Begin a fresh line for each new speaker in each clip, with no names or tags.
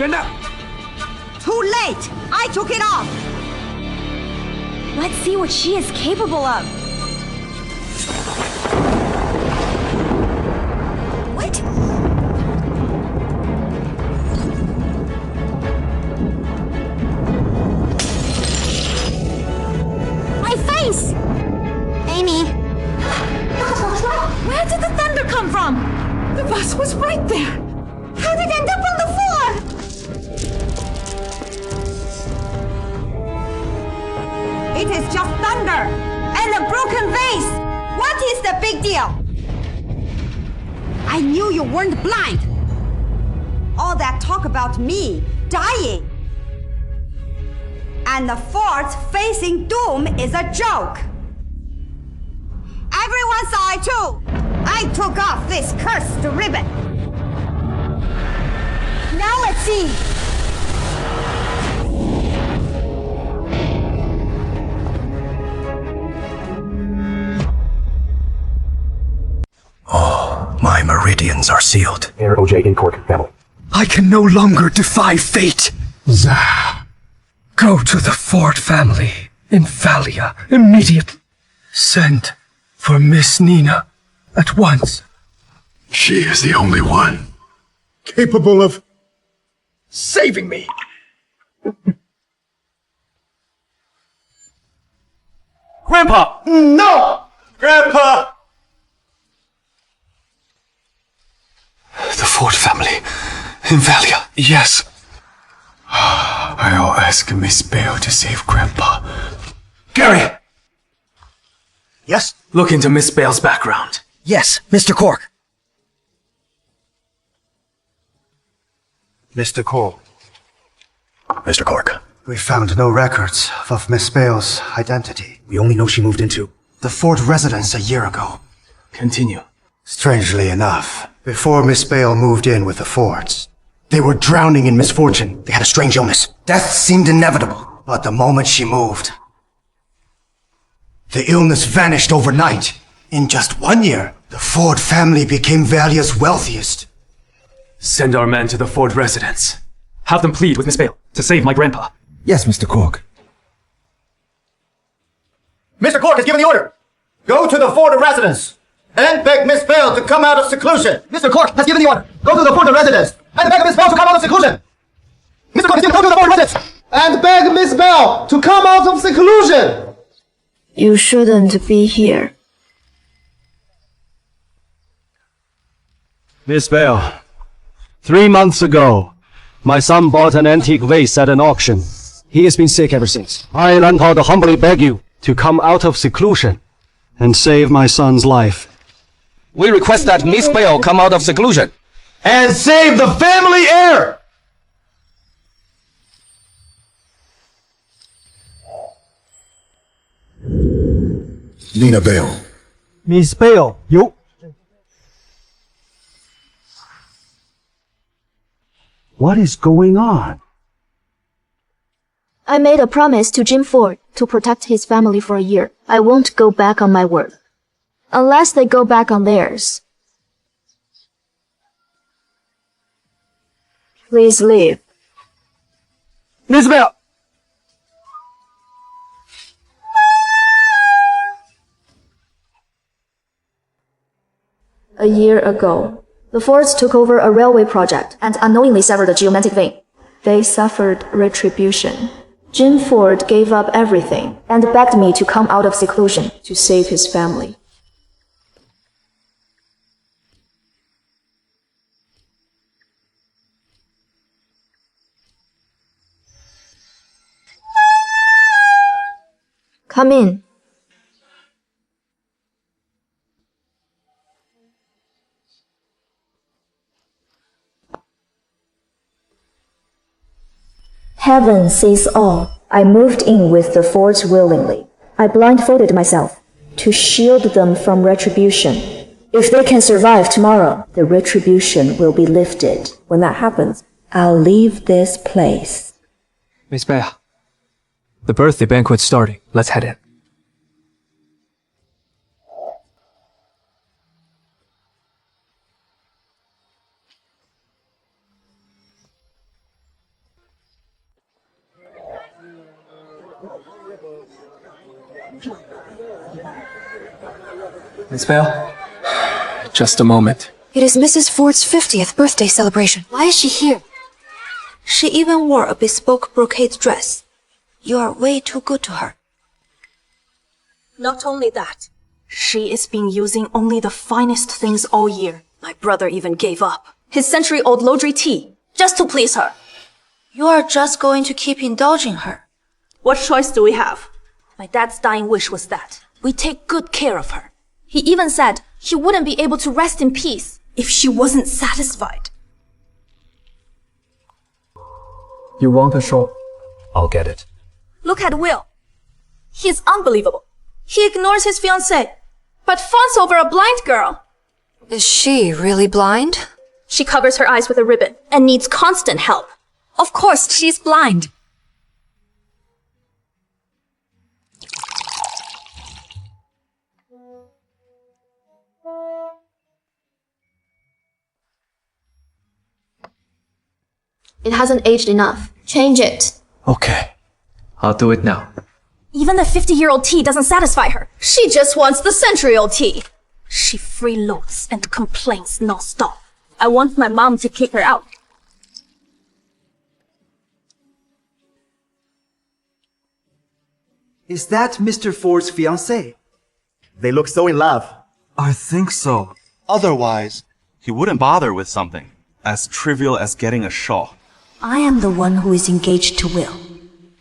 Too late! I took it off!
Let's see what she is capable of.
What?
My face!
Amy!
Where did the thunder come from?
The bus was right there! How did it end up on the floor? It is just thunder! And a broken vase! What is the big deal? I knew you weren't blind! All that talk about me dying! And the fort facing doom is a joke! Everyone saw it too! I took off this cursed ribbon! Now let's see!
Oh, my meridians are sealed.
Heir OJ in Cork family.
I can no longer defy fate.
Zah.
Go to the Ford family in Valia immediately. Send for Miss Nina at once.
She is the only one capable of
Saving me.
Grandpa! No! Grandpa!
The Ford family in Valia.
Yes. I'll ask Miss Bale to save Grandpa.
Gary!
Yes?
Look into Miss Bale's background.
Yes, Mr. Cork. Mr. Cork.
Mr. Cork.
We found no records of Miss Bale's identity.
We only know she moved into
The Fort residence a year ago.
Continue.
Strangely enough, before Miss Bale moved in with the Fords, they were drowning in misfortune.
They had a strange illness.
Death seemed inevitable, but the moment she moved, the illness vanished overnight. In just 1 year, the Ford family became Valia's wealthiest.
Send our men to the Ford residence. Have them plead with Miss Bale to save my grandpa.
Yes, Mr. Cork.
Mr. Cork has given the order. Go to the Ford residence and beg Miss Bale to come out of seclusion. Mr. Cork has given the order. Go to the Ford residence and beg Miss Bale to come out of seclusion. Mr. Cork has given go to the Ford residence and beg Miss Bale to come out of seclusion.
You shouldn't be here.
Miss Bale, 3 months ago, my son bought an antique vase at an auction.
He has been sick ever since.
I, Landhard, humbly beg you to come out of seclusion and save my son's life.
We request that Miss Bale come out of seclusion
And save the family heir.
Nina Bale.
Miss Bale, you... What is going on?
I made a promise to Jim Ford to protect his family for a year. I won't go back on my word. Unless they go back on theirs. Please leave.
Miss Bale!
A year ago, the Fords took over a railway project and unknowingly severed a geomantic vein. They suffered retribution. Jim Ford gave up everything and begged me to come out of seclusion to save his family. Come in. Heaven sees all. I moved in with the Fords willingly. I blindfolded myself to shield them from retribution. If they can survive tomorrow, the retribution will be lifted. When that happens, I'll leave this place.
Miss Bale, the birthday banquet's starting. Let's head in. Miss Bale? Just a moment.
It is Mrs. Ford's 50th birthday celebration.
Why is she here?
She even wore a bespoke brocade dress. You are way too good to her.
Not only that, she is been using only the finest things all year. My brother even gave up his century-old Lodri tea just to please her.
You are just going to keep indulging her.
What choice do we have? My dad's dying wish was that we take good care of her. He even said he wouldn't be able to rest in peace if she wasn't satisfied.
You want a shawl? I'll get it.
Look at Will. He's unbelievable. He ignores his fiancée, but fawns over a blind girl.
Is she really blind?
She covers her eyes with a ribbon and needs constant help.
Of course, she's blind.
It hasn't aged enough. Change it.
Okay. I'll do it now.
Even the 50-year-old tea doesn't satisfy her. She just wants the century-old tea. She freeloads and complains non-stop. I want my mom to kick her out.
Is that Mr. Ford's fiancée? They look so in love.
I think so. Otherwise, he wouldn't bother with something as trivial as getting a shawl.
I am the one who is engaged to Will.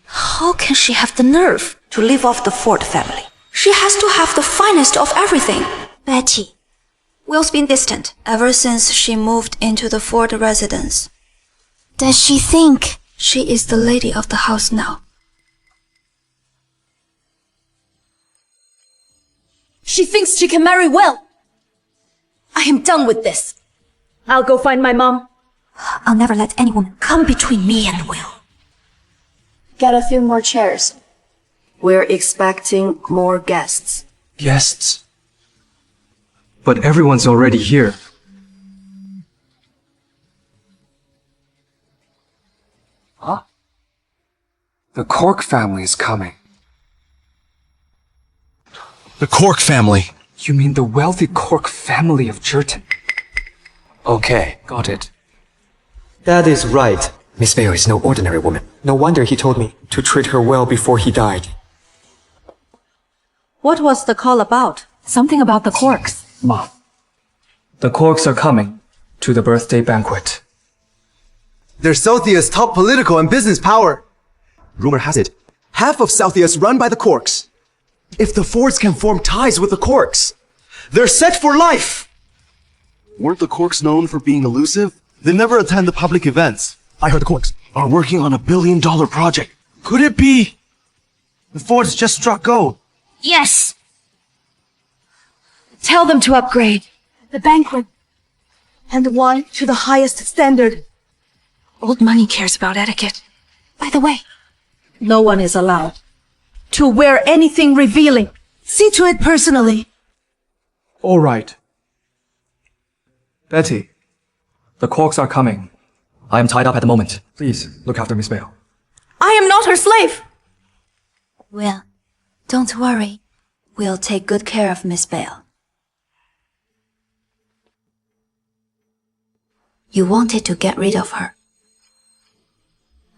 How can she have the nerve to live off the Ford family? She has to have the finest of everything. Betty, Will's been distant ever since she moved into the Ford residence.
Does she think?
She is the lady of the house now.
She thinks she can marry Will. I am done with this. I'll go find my mom.
I'll never let any woman come between me and Will.
Get a few more chairs. We're expecting more guests.
Guests? But everyone's already here. Huh? The Cork family is coming.
The Cork family.
You mean the wealthy Cork family of Jerton? Okay, got it.
That is right. Miss Bale is no ordinary woman. No wonder he told me to treat her well before he died.
What was the call about?
Something about the Corks.
Mom, the Corks are coming to the birthday banquet.
They're Southia's top political and business power. Rumor has it, half of Southia is run by the Corks. If the Fords can form ties with the Corks, they're set for life!
Weren't the Corks known for being elusive? They never attend the public events.
I heard the Corks
Are working on $1 billion project. Could it be? The Fords just struck gold.
Yes. Tell them to upgrade the banquet and wine to the highest standard. Old money cares about etiquette. By the way, no one is allowed to wear anything revealing. See to it personally.
All right. Betty, the Corks are coming. I am tied up at the moment. Please, look after Miss Bale.
I am not her slave.
Will, don't worry. We'll take good care of Miss Bale. You wanted to get rid of her.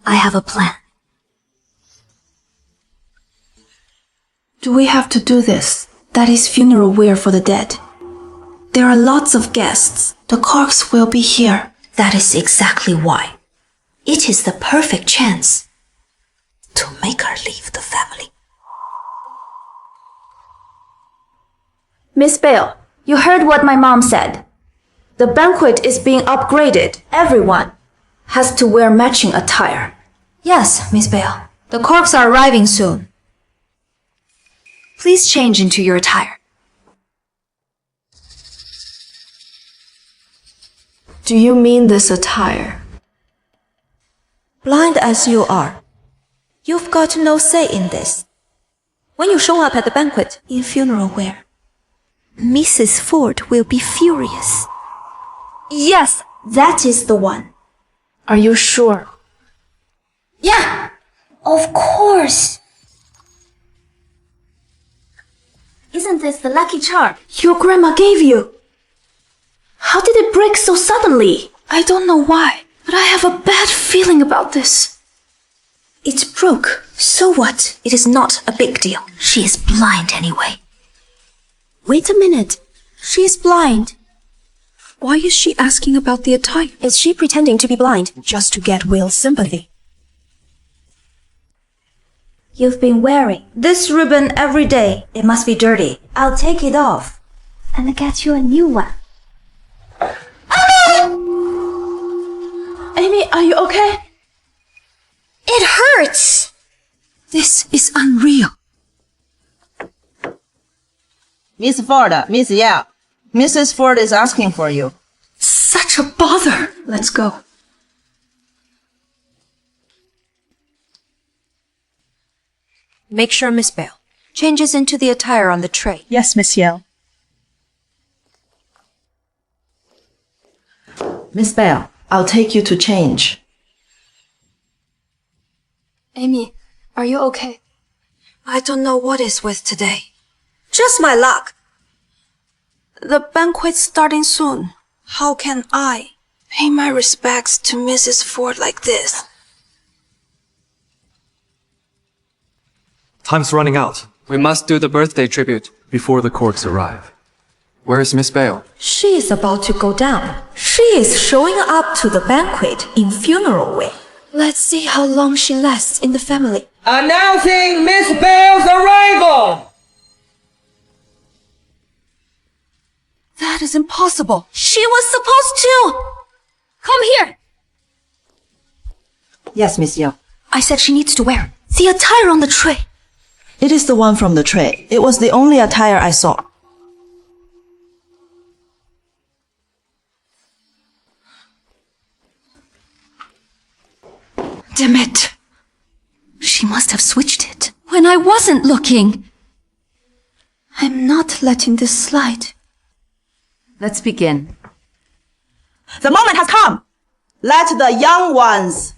I have a plan.
Do we have to do this? That is funeral wear for the dead. There are lots of guests. The Corks will be here.
That is exactly why. It is the perfect chance to make her leave the family.
Miss Bale, you heard what my mom said. The banquet is being upgraded. Everyone has to wear matching attire.
Yes, Miss Bale. The Corks are arriving soon. Please change into your attire.
Do you mean this attire?
Blind as you are, you've got no say in this. When you show up at the banquet in funeral wear, Mrs. Ford will be furious.
Yes, that is the one. Are you sure?
Yeah, of course.
Isn't this the lucky charm your grandma gave you? How did it break so suddenly? I don't know why, but I have a bad feeling about this. It broke. So what? It is not a big deal. She is blind anyway. Wait a minute. She is blind. Why is she asking about the attire? Is she pretending to be blind just to get Will's sympathy? You've been wearing this ribbon every day. It must be dirty. I'll take it off and get you a new one. Amy, are you okay? It hurts! This is unreal.
Miss Ford, Miss Yao, Mrs. Ford is asking for you.
Such a bother. Let's go.
Make sure Miss Bale changes into the attire on the tray.
Yes, Miss Yale.
Miss Bale, I'll take you to change.
Amy, are you okay?
I don't know what is with today. Just my luck. The banquet's starting soon. How can I pay my respects to Mrs. Ford like this?
Time's running out.
We must do the birthday tribute before the Corks arrive. Where is Miss Bale?
She is about to go down. She is showing up to the banquet in funeral way. Let's see how long she lasts in the family.
Announcing Miss Bale's arrival!
That is impossible. She was supposed to. Come here.
Yes, Miss Yao.
I said she needs to wear the attire on the tray.
It is the one from the tray. It was the only attire I saw.
Damn it. She must have switched it when I wasn't looking. I'm not letting this slide.
Let's begin.
The moment has come. Let the young ones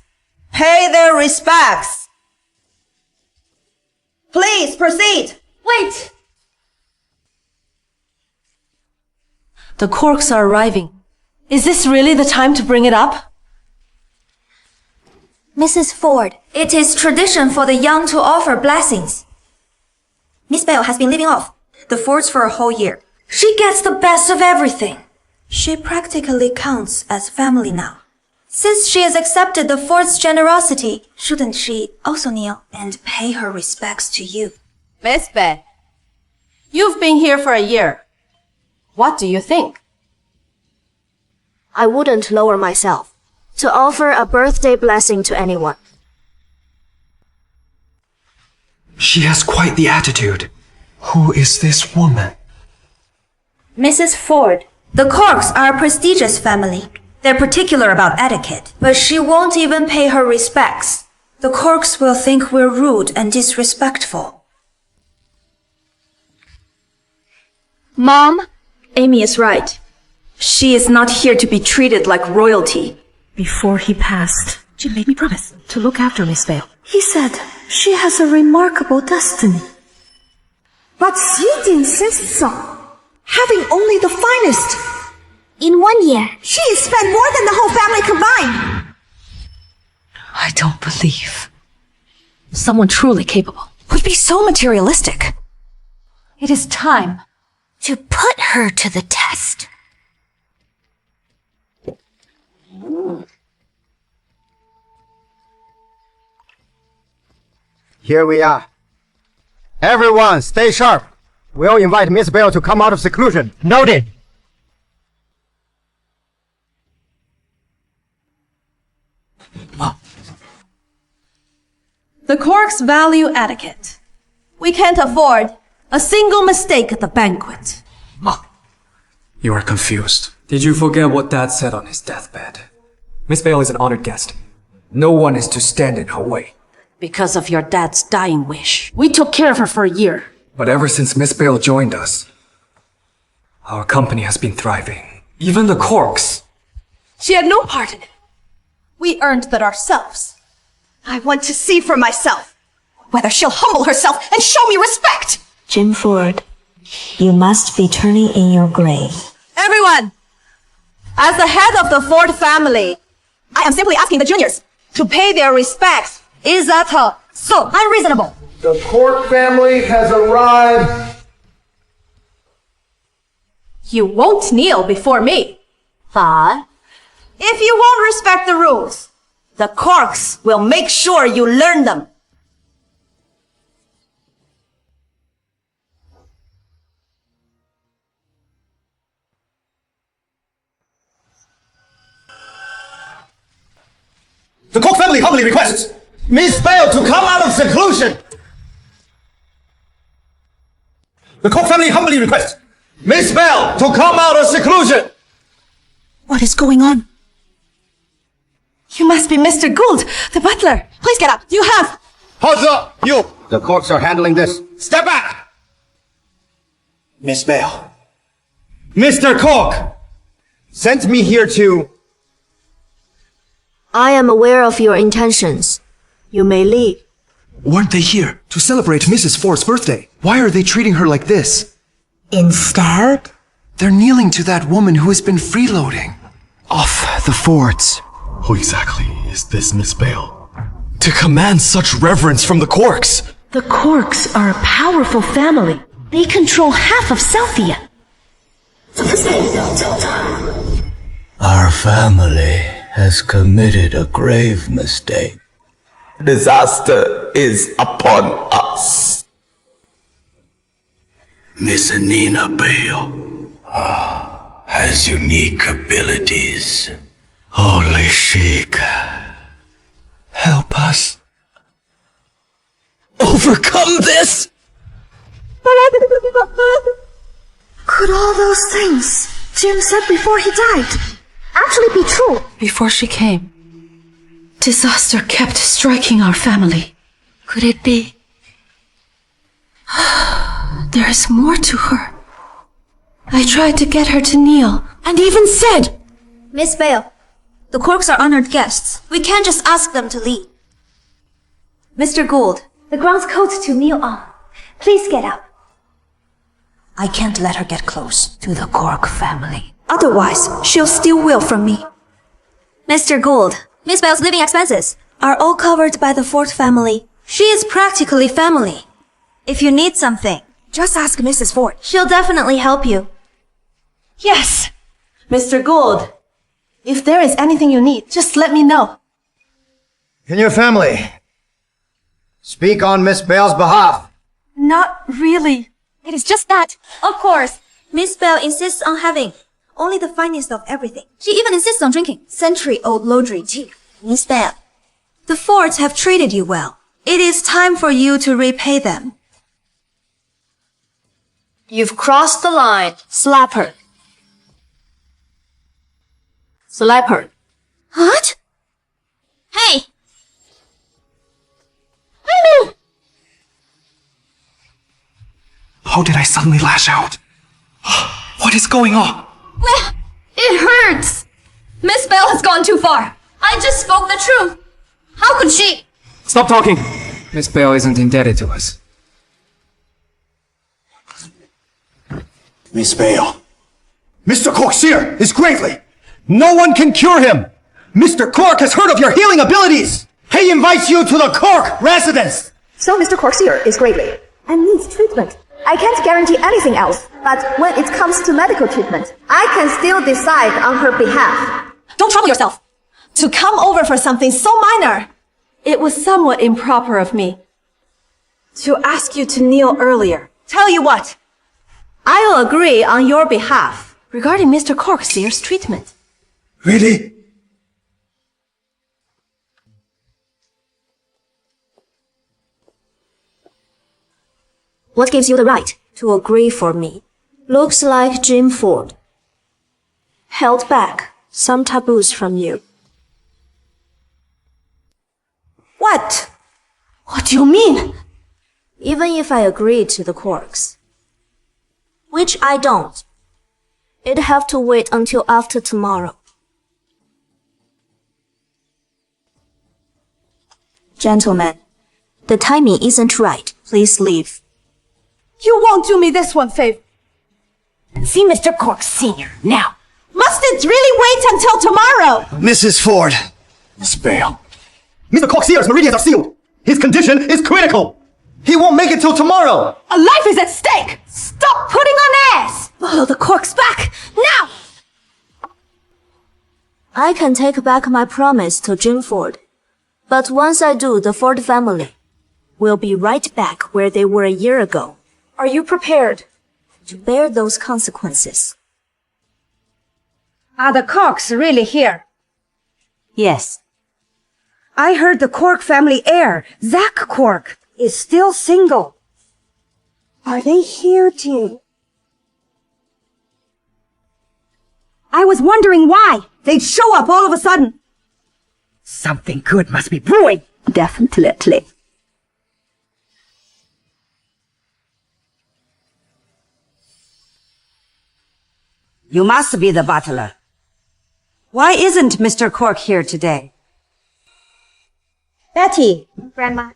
pay their respects. Please proceed.
Wait! The Corks are arriving. Is this really the time to bring it up?
Mrs. Ford, it is tradition for the young to offer blessings.
Miss Bale has been living off the Fords for a whole year. She gets the best of everything. She practically counts as family now. Since she has accepted the Ford's generosity, shouldn't she also kneel and pay her respects to you?
Miss Bale, you've been here for a year. What do you think?
I wouldn't lower myself to offer a birthday blessing to anyone.
She has quite the attitude. Who is this woman?
Mrs. Ford. The Corks are a prestigious family. They're particular about etiquette. But she won't even pay her respects. The Corks will think we're rude and disrespectful. Mom, Amy is right. She is not here to be treated like royalty.
Before he passed, Jim made me promise to look after Miss Bale.
He said she has a remarkable destiny. But Sid insists on having only the finest.
In 1 year,
She has spent more than the whole family combined.
I don't believe someone truly capable
Would be so materialistic. It is time
to put her to the test.
Here we are. Everyone, stay sharp. We'll invite Miss Bale to come out of seclusion. Noted.
The Corks value etiquette. We can't afford a single mistake at the banquet.
You are confused. Did you forget what Dad said on his deathbed? Miss Bale is an honored guest. No one is to stand in her way.
because of your dad's dying wish. We took care of her for a year.
But ever since Miss Bale joined us, our company has been thriving. Even the Corks.
She had no part in it. We earned that ourselves. I want to see for myself whether she'll humble herself and show me respect.
Jim Ford,
You must be turning in your grave.
Everyone! As the head of the Ford family, I am simply asking the juniors to pay their respects.
Is that so unreasonable?
The Cork family has arrived.
You won't kneel before me.
Huh?
If you won't respect the rules, the Corks will make sure you learn them.
The Cork family humbly requests Miss Bale to come out of seclusion. The Cork family humbly requests Miss Bale to come out of seclusion.
What is going on? You must be Mr. Gould, the butler. Please get up. You have...
Hands up, you! The Corks are handling this. Step back! Miss Bale. Mr. Cork sent me here to...
I am aware of your intentions. You may leave.
Weren't they here to celebrate Mrs. Ford's birthday? Why are they treating her like this?
Instead?
They're kneeling to that woman who has been freeloading. Off the forts.
Who exactly is this Miss Bale?
To command such reverence from the Corks.
The Corks are a powerful family. They control half of Southia.
Our family has committed a grave mistake. Disaster is upon us. Miss Nina Bale has unique abilities. Only she can
Help us overcome this.
Could all those things Jim said before he died actually be true? Before she came, disaster kept striking our family. Could it be? There is more to her. I tried to get her to kneel, and even said,
Miss Bale, the Corks are honored guests. We can't just ask them to leave. Mr. Gould, the grounds code to kneel on. Please get up. I can't let her get close to the Cork family. Otherwise, she'll steal Will from me. Mr. Gould, Miss Bale's living expenses are all covered by the Ford family. She is practically family. If you need something, just ask Mrs. Ford. She'll definitely help you.
Yes! Mr. Gould, if there is anything you need, just let me know.
Can your family speak on Miss Bale's behalf?
Not really. It is just that.
Of course, Miss Bale insists on having only the finest of everything. She even insists on drinking century-old Lodri tea. Miss Bale, the Fords have treated you well. It is time for you to repay them.
You've crossed the line.
Slap her.
Slap her.
What? Hey!
How did I suddenly lash out? What is going on?
It hurts! Miss Bale has gone too far. I just spoke the truth. How could she?
Stop talking! Miss Bale isn't indebted to us.
Miss Bale. Mr. Cork's here is gravely. No one can cure him. Mr. Cork has heard of your healing abilities. He invites you to the Cork residence.
So Mr. Corksier is greatly and needs treatment. I can't guarantee anything else, but when it comes to medical treatment, I can still decide on her behalf.
Don't trouble yourself. To come over for something so minor. It was somewhat improper of me to ask you to kneel earlier. Tell you what, I'll agree on your behalf regarding Mr. Corksier's treatment.
Really?
What gives you the right to agree for me? Looks like Jim Ford held back some taboos from you.
What? What do you mean?
Even if I agreed to the Corks, which I don't, it'd have to wait until after tomorrow. Gentlemen, the timing isn't right. Please leave.
You won't do me this one favor.
See Mr. Cork Sr. now. Must it really wait until tomorrow?
Mrs. Ford.
Miss Bale. Mr. Cork Sr.'s meridians are sealed. His condition is critical. He won't make it till tomorrow.
A life is at stake. Stop putting on airs. Follow the Corks back, now!
I can take back my promise to Jim Ford. But once I do, the Ford family will be right back where they were a year ago.
Are you prepared
to bear those consequences?
Are the Corks really here? Yes. I heard the Cork family heir, Zach Cork, is still single. Are they here too? I was wondering why they'd show up all of a sudden. Something good must be brewing. Definitely. You must be the butler. Why isn't Mr. Cork here today? Betty.
Grandma.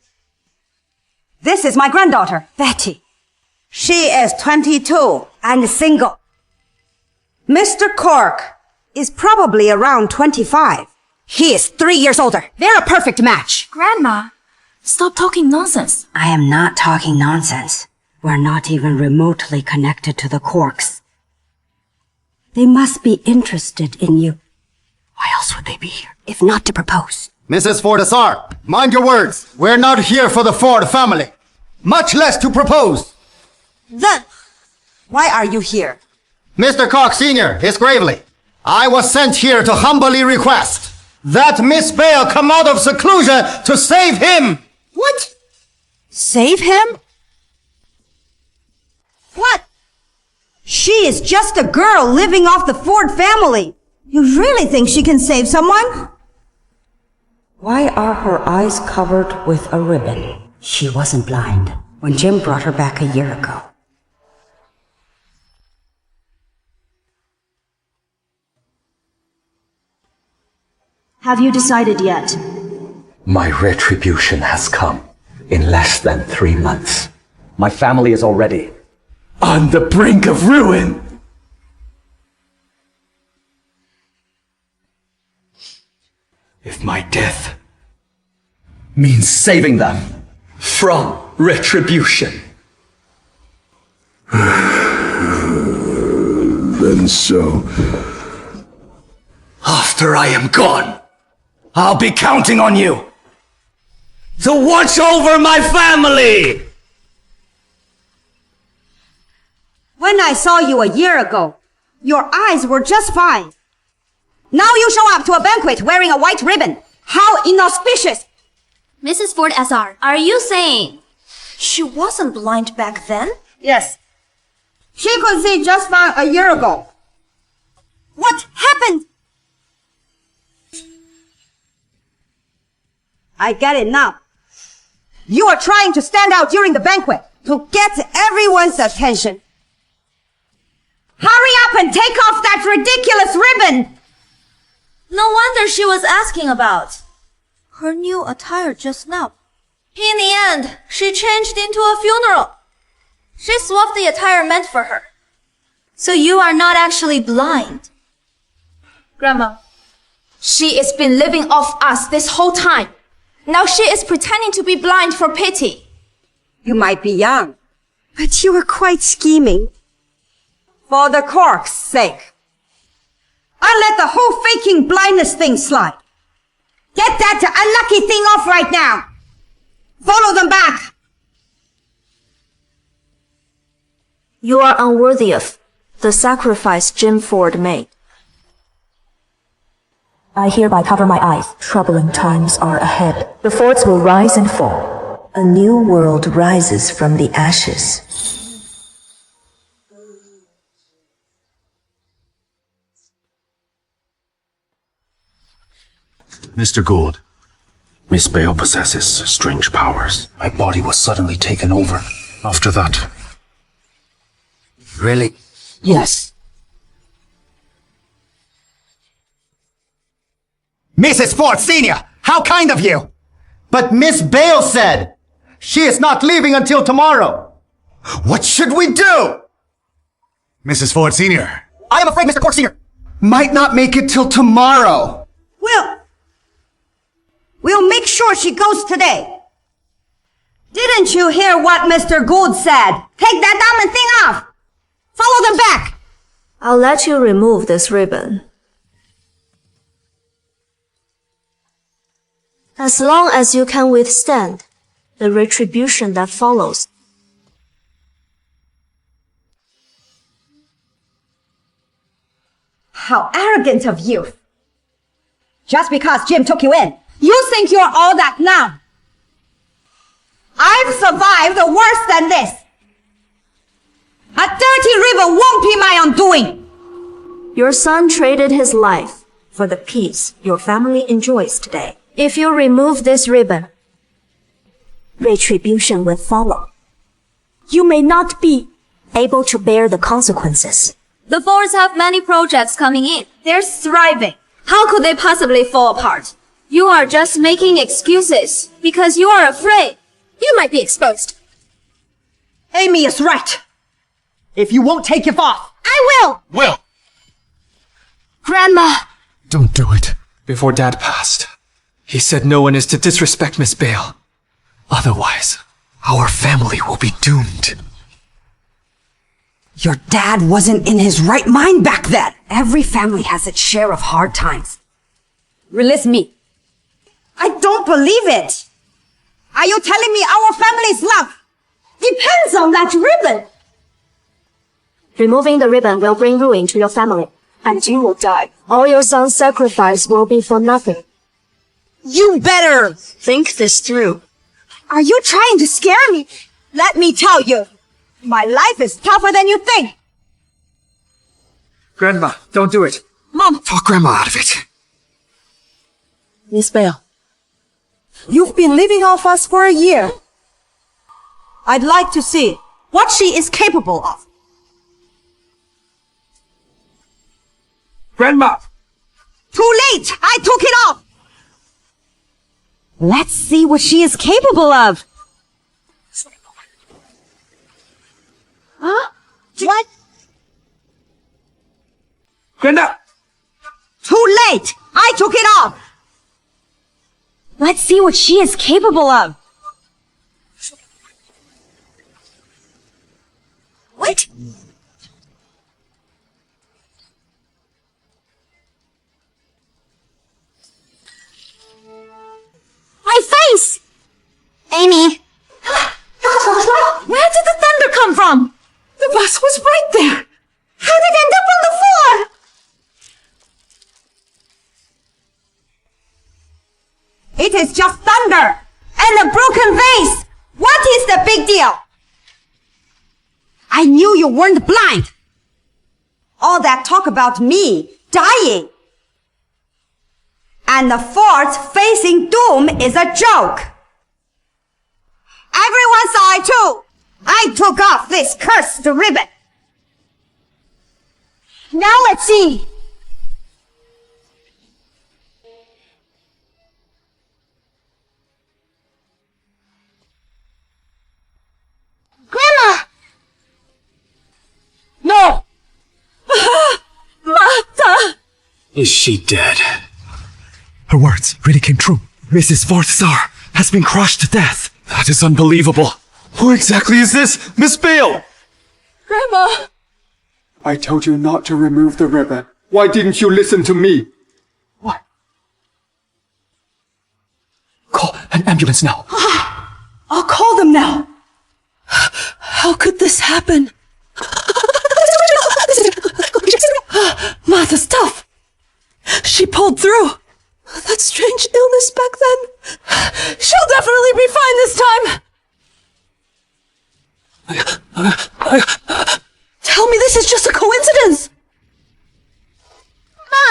This is my granddaughter, Betty. She is 22 and single. Mr. Cork is probably around 25. He is 3 years older. They're a perfect match.
Grandma, stop talking nonsense.
I am not talking nonsense. We're not even remotely connected to the Corks. They must be interested in you. Why else would they be here, if not to propose?
Mrs. Fordasar, mind your words. We're not here for the Ford family, much less to propose.
Then, why are you here?
Mr. Cork Sr., is gravely. I was sent here to humbly request that Miss Bale come out of seclusion to save him.
What? Save him? What? She is just a girl living off the Ford family. You really think she can save someone? Why are her eyes covered with a ribbon? She wasn't blind when Jim brought her back a year ago.
Have you decided yet?
My retribution has come in less than 3 months. My family is already on the brink of ruin. If my death means saving them from retribution,
then so.
After I am gone, I'll be counting on you to watch over my family!
When I saw you a year ago, your eyes were just fine. Now you show up to a banquet wearing a white ribbon. How inauspicious!
Mrs. Ford SR, are you saying
she wasn't blind back then?
Yes. She could see just fine a year ago. What happened? I get it now. You are trying to stand out during the banquet to get everyone's attention. Hurry up and take off that ridiculous ribbon!
No wonder she was asking about her new attire just now. In the end, she changed into a funeral. She swapped the attire meant for her. So you are not actually blind. Grandma, she has been living off us this whole time. Now she is pretending to be blind for pity.
You might be young, but you were quite scheming. For the Cork's sake. I'll let the whole faking blindness thing slide. Get that unlucky thing off right now. Follow them back.
You are unworthy of the sacrifice Jim Ford made. I hereby cover my eyes. Troubling times are ahead. The forts will rise and fall. A new world rises from the ashes.
Mr. Gould, Miss Bale possesses strange powers. My body was suddenly taken over after that.
Really?
yes.
Mrs. Ford Sr., how kind of you! But Miss Bale said she is not leaving until tomorrow. What should we do?
Mrs. Ford Sr.
I am afraid Mr. Cork Sr.
might not make it till tomorrow.
We'll make sure she goes today. Didn't you hear what Mr. Gould said? Take that diamond thing off. Follow them back.
I'll let you remove this ribbon. As long as you can withstand the retribution that follows.
How arrogant of you. Just because Jim took you in, you think you're all that now. I've survived worse than this. A dirty ribbon won't be my undoing.
Your son traded his life for the peace your family enjoys today. If you remove this ribbon, retribution will follow. You may not be able to bear the consequences.
The Fords have many projects coming in. They're thriving. How could they possibly fall apart? You are just making excuses because you are afraid. You might be exposed.
Amy is right.
If you won't take it off,
I will.
Will!
Grandma!
Don't do it.
Before Dad passed, he said no one is to disrespect Miss Bale. Otherwise, our family will be doomed.
Your dad wasn't in his right mind back then. Every family has its share of hard times. Release me. I don't believe it. Are you telling me our family's love depends on that ribbon?
Removing the ribbon will bring ruin to your family, and you will die. All your son's sacrifice will be for nothing.
You better
think this through.
Are you trying to scare me? Let me tell you, my life is tougher than you think.
Grandma, don't do it.
Mom!
Talk Grandma out of it.
Miss Bale,
You've been living off us for a year. I'd like to see what she is capable of.
Grandma!
Too late! I took it off! Let's see what she is capable of. Huh? What?
Grandma!
Too late! I took it off! Let's see what she is capable of. What? My face! Amy! Where did the thunder come from? The bus was right there! How did it end up on the floor? It is just thunder! And a broken vase! What is the big deal? I knew you weren't blind! All that talk about me dying and the forts facing doom is a joke! Everyone saw it too! I took off this cursed ribbon! Now let's see! Grandma!
No!
Martha!
Is she dead? Her words really came true. Mrs. Forthsar has been crushed to death.
That is unbelievable. Who exactly is this? Miss Bale!
Grandma!
I told you not to remove the ribbon. Why didn't you listen to me? What? Call an ambulance now.
I'll call them now. How could this happen? Martha's tough. She pulled through. That strange illness back then. She'll definitely be fine this time. Tell me this is just a coincidence.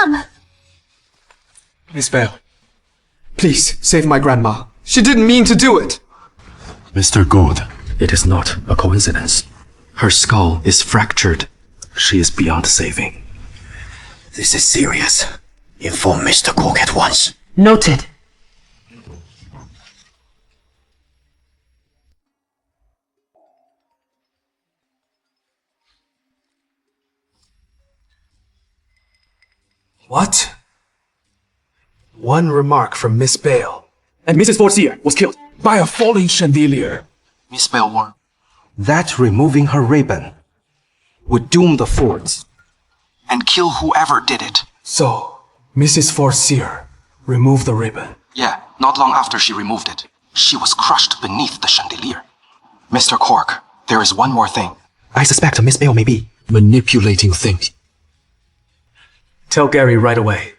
Mom!
Miss Bale, please save my grandma. She didn't mean to do it.
Mr. Gould, it is not a coincidence. Her skull is fractured. She is beyond saving.
This is serious. Inform Mr. Cork at once.
Noted.
What? One remark from Miss Bale, and Mrs. Fortier was killed by a falling chandelier.
Miss Bale warned that removing her ribbon would doom the Fords and kill whoever did it.
So, Mrs. Fortier removed the ribbon.
Yeah, not long after she removed it, she was crushed beneath the chandelier. Mr. Cork, there is one more thing. I suspect Miss Bale may be manipulating things.
Tell Gary right away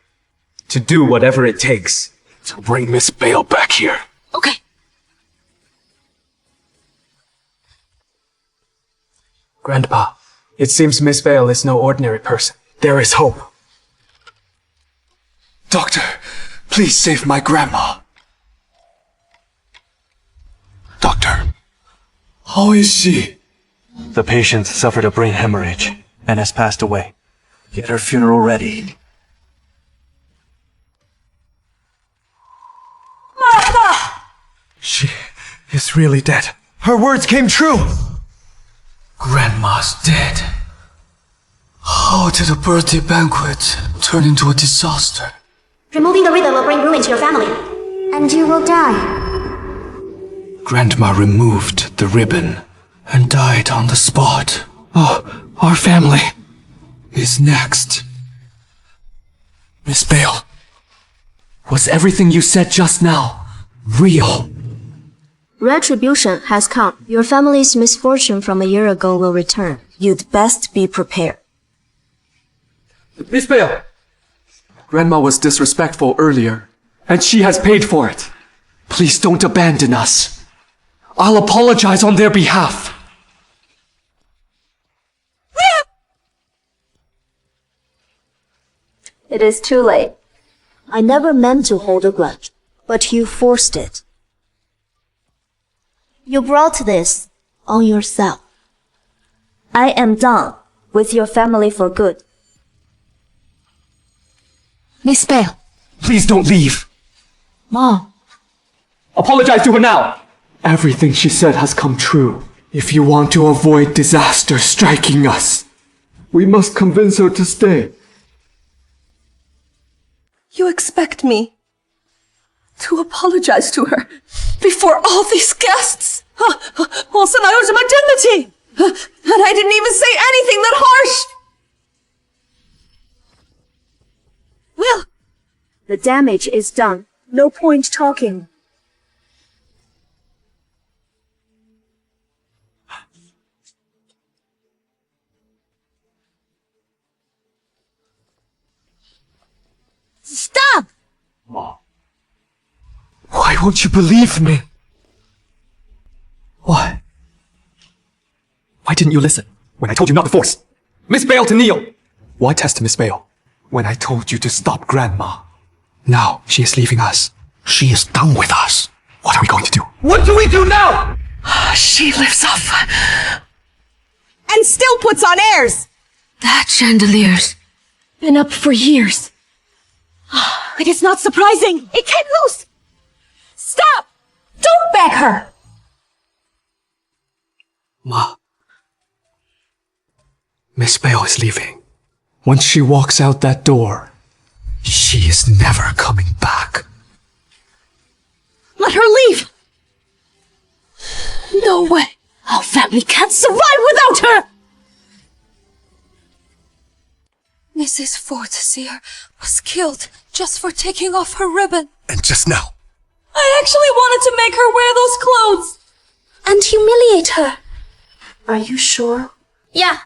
to do whatever it takes to bring Miss Bale back here.
Okay.
Grandpa, it seems Miss Bale is no ordinary person. There is hope. Doctor, please save my grandma.
Doctor,
how is she?
The patient suffered a brain hemorrhage and has passed away. Get her funeral ready.
Martha!
She is really dead.
Her words came true!
Grandma's dead. How did a birthday banquet turn into a disaster?
Removing the ribbon will bring ruin to your family. And you will die.
Grandma removed the ribbon and died on the spot. Oh, our family is next. Miss Bale, was everything you said just now real?
Retribution has come. Your family's misfortune from a year ago will return. You'd best be prepared.
Miss Bale! Grandma was disrespectful earlier, and she has paid for it.
Please don't abandon us. I'll apologize on their behalf.
It is too late. I never meant to hold a grudge, but you forced it. You brought this on yourself. I am done with your family for good.
Miss Bale.
Please don't leave.
Mom.
Apologize to her now! Everything she said has come true. If you want to avoid disaster striking us, we must convince her to stay.
You expect me to apologize to her before all these guests? Also, I owed him identity! And I didn't even say anything that harsh! Will!
The damage is done. No point talking.
Stop!
Mom. Why won't you believe me?
Why? Why didn't you listen when I told you not to force Miss Bale to kneel? Why test Miss Bale when I told you to stop Grandma? Now she is leaving us.
She is done with us.
What are we going to do?
What do we do now?
She lives off.
And still puts on airs!
That chandelier's been up for years. It is not surprising. It came loose. Stop! Don't beg her!
Ma. Miss Bale is leaving. Once she walks out that door, she is never coming back.
Let her leave! No way! Our family can't survive without her! Mrs. Fortier was killed just for taking off her ribbon.
And just now.
I actually wanted to make her wear those clothes! And humiliate her.
Are you sure?
Yeah,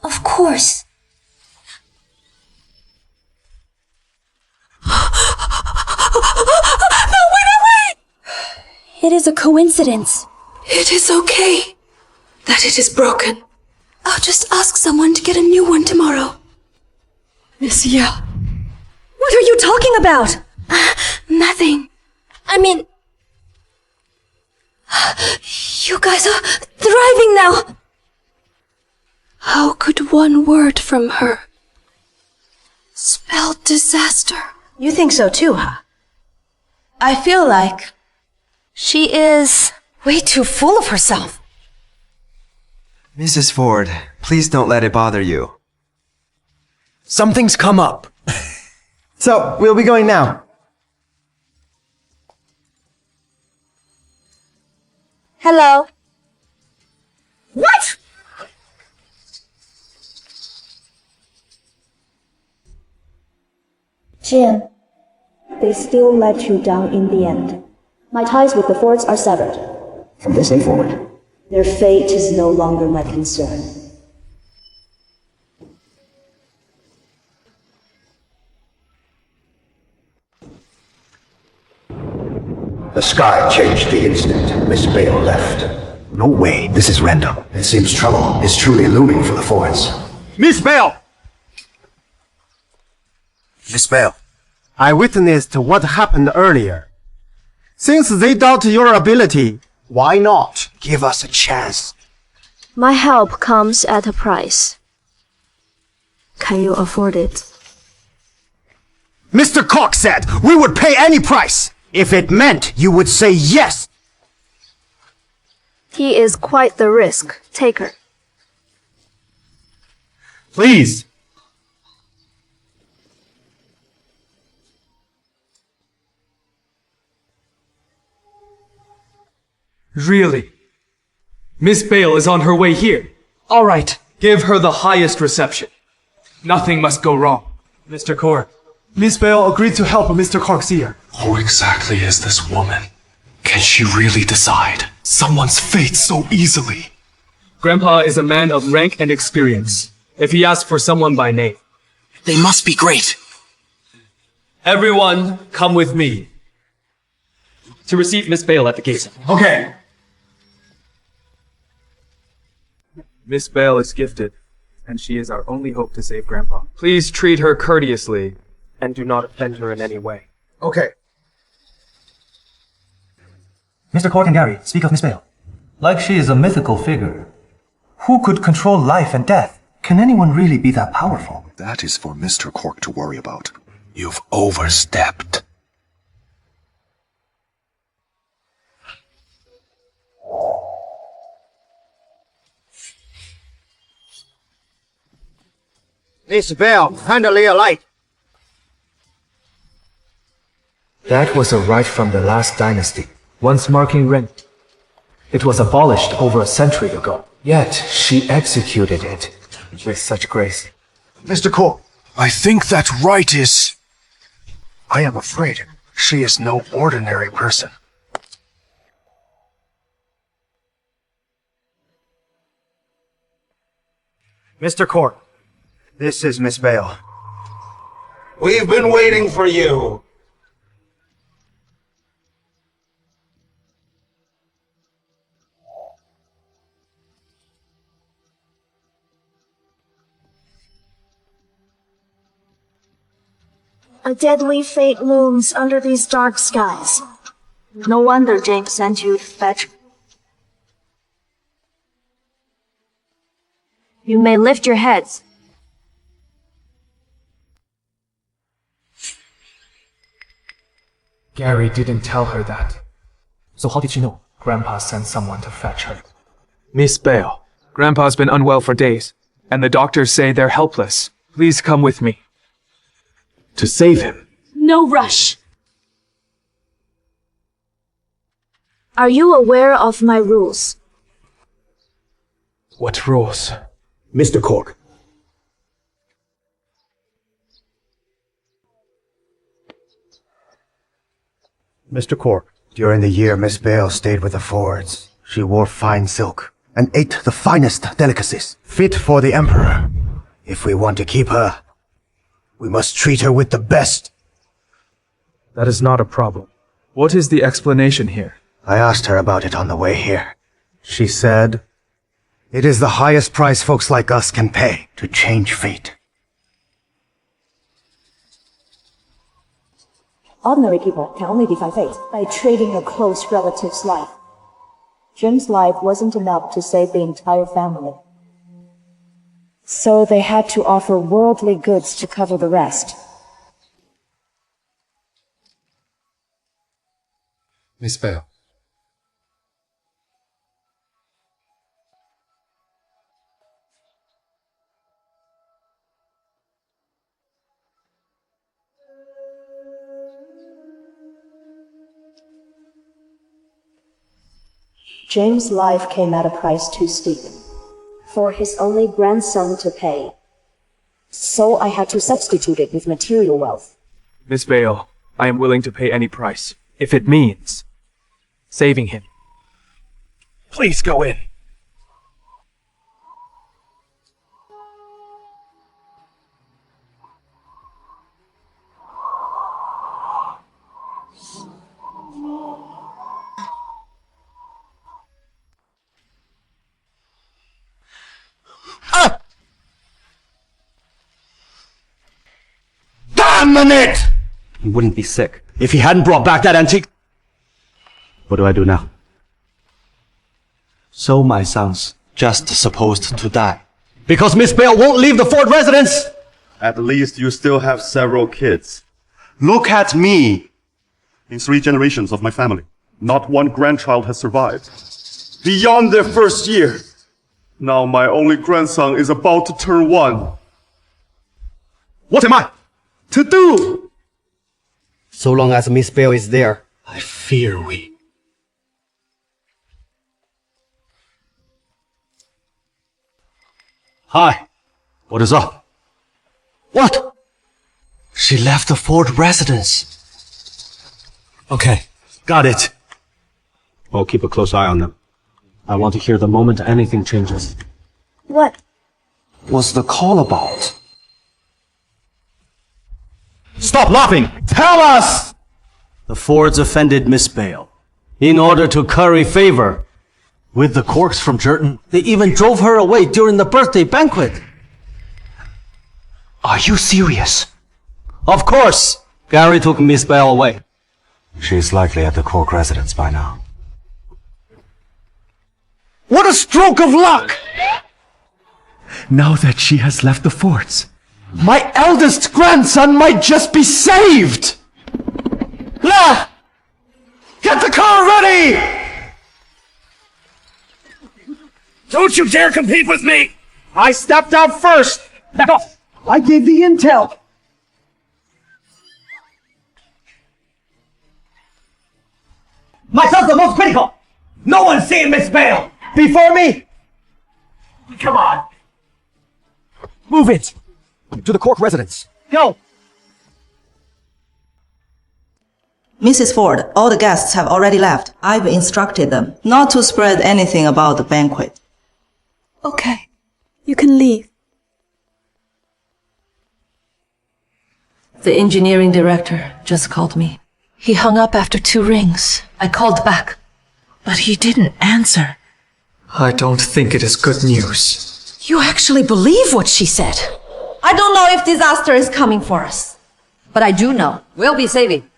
of course. No, wait!
It is a coincidence.
It is okay that it is broken. I'll just ask someone to get a new one tomorrow. Miss Ye. What are you talking about? Nothing. I mean, you guys are thriving now. How could one word from her spell disaster?
You think so too, huh? I feel like she is way too full of herself.
Mrs. Ford, please don't let it bother you.
Something's come up.
So, we'll be going now.
Hello. What?
Jim, they still let you down in the end. My ties with the forts are severed.
From this day forward,
Their fate is no longer my concern.
The sky changed the instant Miss Bale left. No way, this is random. It seems trouble is truly looming for the forts.
Miss Bale! Miss Bale, I witnessed what happened earlier. Since they doubt your ability, why not give us a chance?
My help comes at a price. Can you afford it?
Mr. Cork said we would pay any price if it meant you would say yes.
He is quite the risk taker.
Please. Really? Miss Bale is on her way here. All right. Give her the highest reception. Nothing must go wrong. Mr. Cork, Miss Bale agreed to help Mr. Cork see her.
Who exactly is this woman? Can she really decide someone's fate so easily?
Grandpa is a man of rank and experience. If he asks for someone by name,
They must be great.
everyone come with me to receive Miss Bale at the gate. Okay. Miss Bale is gifted, and she is our only hope to save Grandpa. Please treat her courteously, and do not offend her in any way.
Okay.
Mr. Cork and Gary, speak of Miss Bale. Like she is a mythical figure. Who could control life and death? Can anyone really be that powerful?
That is for Mr. Cork to worry about.
You've overstepped.
Miss Bale, handle a light.
That was a right from the last dynasty, once marking rent. It was abolished over a century ago, yet she executed it with such grace.
Mr. Cork,
I think that right is...
I am afraid she is no ordinary person.
Mr. Cork, this is Miss Bale.
We've been waiting for you.
A deadly fate looms under these dark skies. No wonder James sent you to fetch. You may lift your heads.
Gary didn't tell her that. So how did she know? Grandpa sent someone to fetch her. Miss Bale, Grandpa's been unwell for days, and the doctors say they're helpless. Please come with me. To save him.
No rush. Are you aware of my rules?
What rules?
Mr. Cork. Mr. Cork, during the year Miss Bale stayed with the Fords, she wore fine silk and ate the finest delicacies, fit for the Emperor. If we want to keep her, we must treat her with the best.
That is not a problem. What is the explanation here?
I asked her about it on the way here. She said, it is the highest price folks like us can pay to change fate.
Ordinary people can only defy fate by trading a close relative's life. Jim's life wasn't enough to save the entire family. So they had to offer worldly goods to cover the rest.
Miss Bale.
James' life came at a price too steep for his only grandson to pay. So I had to substitute it with material wealth.
Miss Bale, I am willing to pay any price, if it means saving him. Please go in.
Damn it! He wouldn't be sick if he hadn't brought back that antique. What do I do now? So my son's just supposed to die because Miss Bale won't leave the Ford residence?
At least you still have several kids. Look at me! In 3 generations of my family, not one grandchild has survived. Beyond their first year. Now my only grandson is about to turn 1. What am I to do?
So long as Miss Bale is there, I fear we. Hi. What is up? What? She left the Ford residence. Okay, got it. I'll keep a close eye on them. I want to hear the moment anything changes.
What
was the call about? Stop laughing! Tell us! The Fords offended Miss Bale. In order to curry favor with the Corks from Jerton, they even drove her away during the birthday banquet. Are you serious? Of course! Gary took Miss Bale away.
She's likely at the Cork residence by now.
What a stroke of luck! Now that she has left the forts, my eldest grandson might just be saved! La! Get the car ready! Don't you dare compete with me! I stepped out first! Back off! I gave the intel! My son's the most critical! No one's seen Miss Bale before me! Come on! Move it! To the Cork residence. Go!
Mrs. Ford, all the guests have already left. I've instructed them not to spread anything about the banquet.
Okay. You can leave.
The engineering director just called me. He hung up after 2 rings. I called back, but he didn't answer.
I don't think it is good news.
You actually believe what she said?
I don't know if disaster is coming for us, but I do know we'll be saving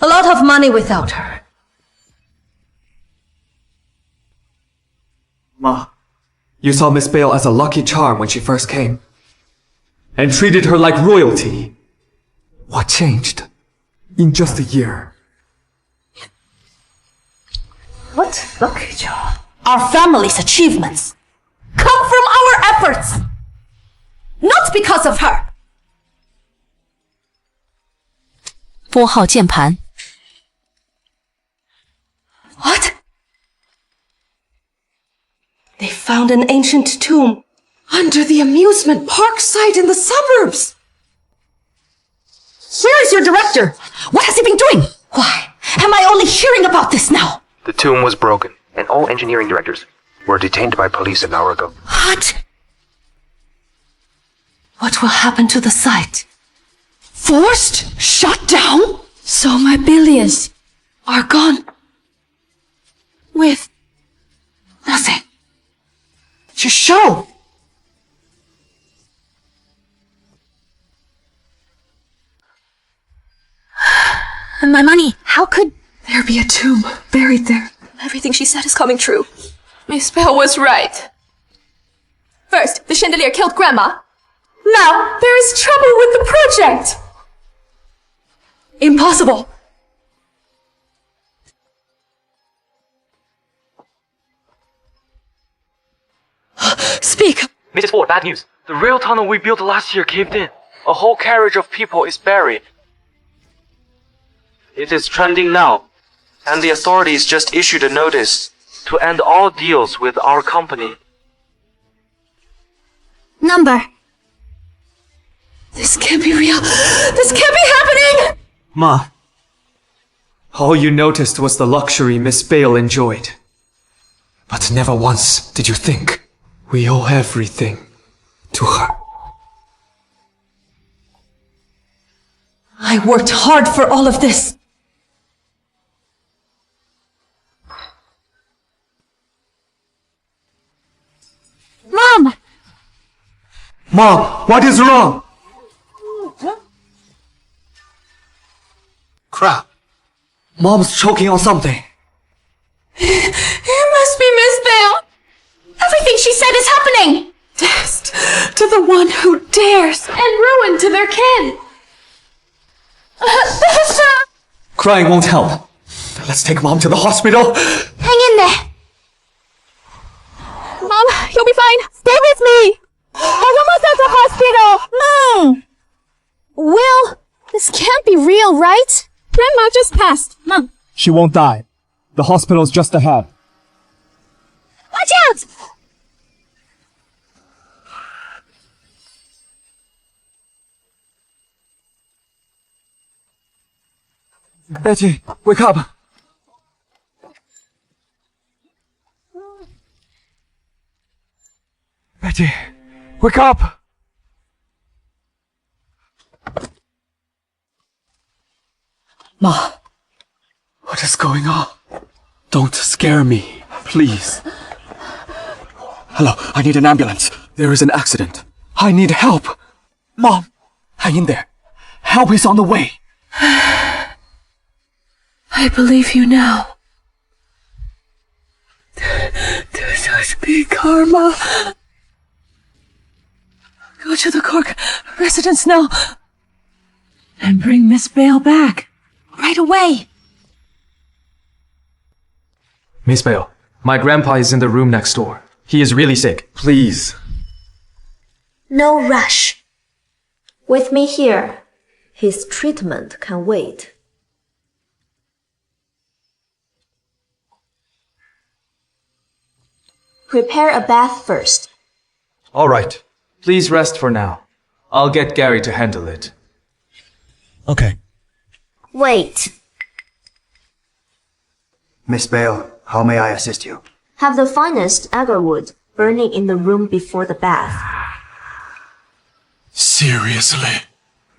a lot of money without her.
Ma, you saw Miss Bale as a lucky charm when she first came, and treated her like royalty. What changed in just a year?
What lucky charm? Our family's achievements come from our efforts, not because of her.
拨号键盘。
What? They found an ancient tomb under the amusement park site in the suburbs. Where is your director? What has he been doing? Why am I only hearing about this now?
The tomb was broken, and all engineering directors were detained by police an hour ago.
What? What will happen to the site? Forced? Shut down? So my billions are gone. With nothing to show. And my money. How could there be a tomb buried there?
Everything she said is coming true. Miss Bale was right. First, the chandelier killed Grandma. Now, there is trouble with the project. Impossible. Speak!
Mrs. Ford, bad news. The rail tunnel we built last year caved in. A whole carriage of people is buried. It is trending now, and the authorities just issued a notice
to end all deals with our company.
Number. This can't be real. This can't be happening!
Ma, all you noticed was the luxury Miss Bale enjoyed. But never once did you think we owe everything to her.
I worked hard for all of this.
Mom!
Mom, what is wrong?
Crap.
Mom's choking on something.
It must be Miss Bale! Everything she said is happening!
Test to the one who dares.
And ruin to their kin!
Crying won't help. Let's take Mom to the hospital.
Hang in there! Mom, you'll be fine! Stay with me! I'm almost at the hospital! Will, this can't be real, right? Grandma just passed. Mom.
She won't die. The hospital's just ahead.
Watch out!
Betty, wake up! Betty, wake up!
Ma,
What is going on?
don't scare me, please.
Hello, I need an ambulance. There is an accident. I need help. Mom, hang in there. Help is on the way.
I believe you now. This must be karma. Go to the Cork residence now. And bring Miss Bale back. Right away.
Miss Bale, my grandpa is in the room next door. He is really sick. Please.
No rush. With me here, his treatment can wait. Prepare a bath first.
All right. Please rest for now. I'll get Gary to handle it.
Okay.
Wait.
Miss Bale, how may I assist you?
Have the finest agarwood burning in the room before the bath.
Seriously?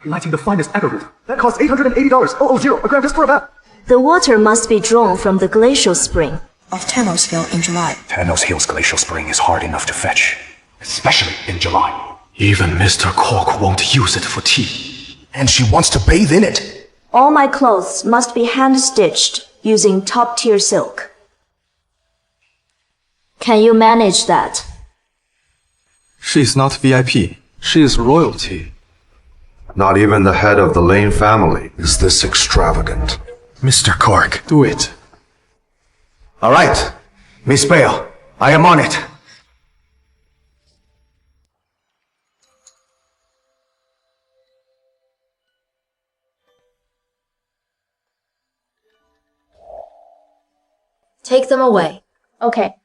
Lighting the finest agarwood. That costs $880 a gram just for a bath.
The water must be drawn from the glacial spring
of Tanosville in July.
Tanos Hill's glacial spring is hard enough to fetch, especially in July.
Even Mr. Cork won't use it for tea.
And she wants to bathe in it.
All my clothes must be hand-stitched using top-tier silk. Can you manage that?
She's not VIP. She is royalty.
Not even the head of the Lane family is this extravagant.
Mr. Cork,
Do it.
All right. Miss Bale, I am on it.
Take them away. Okay.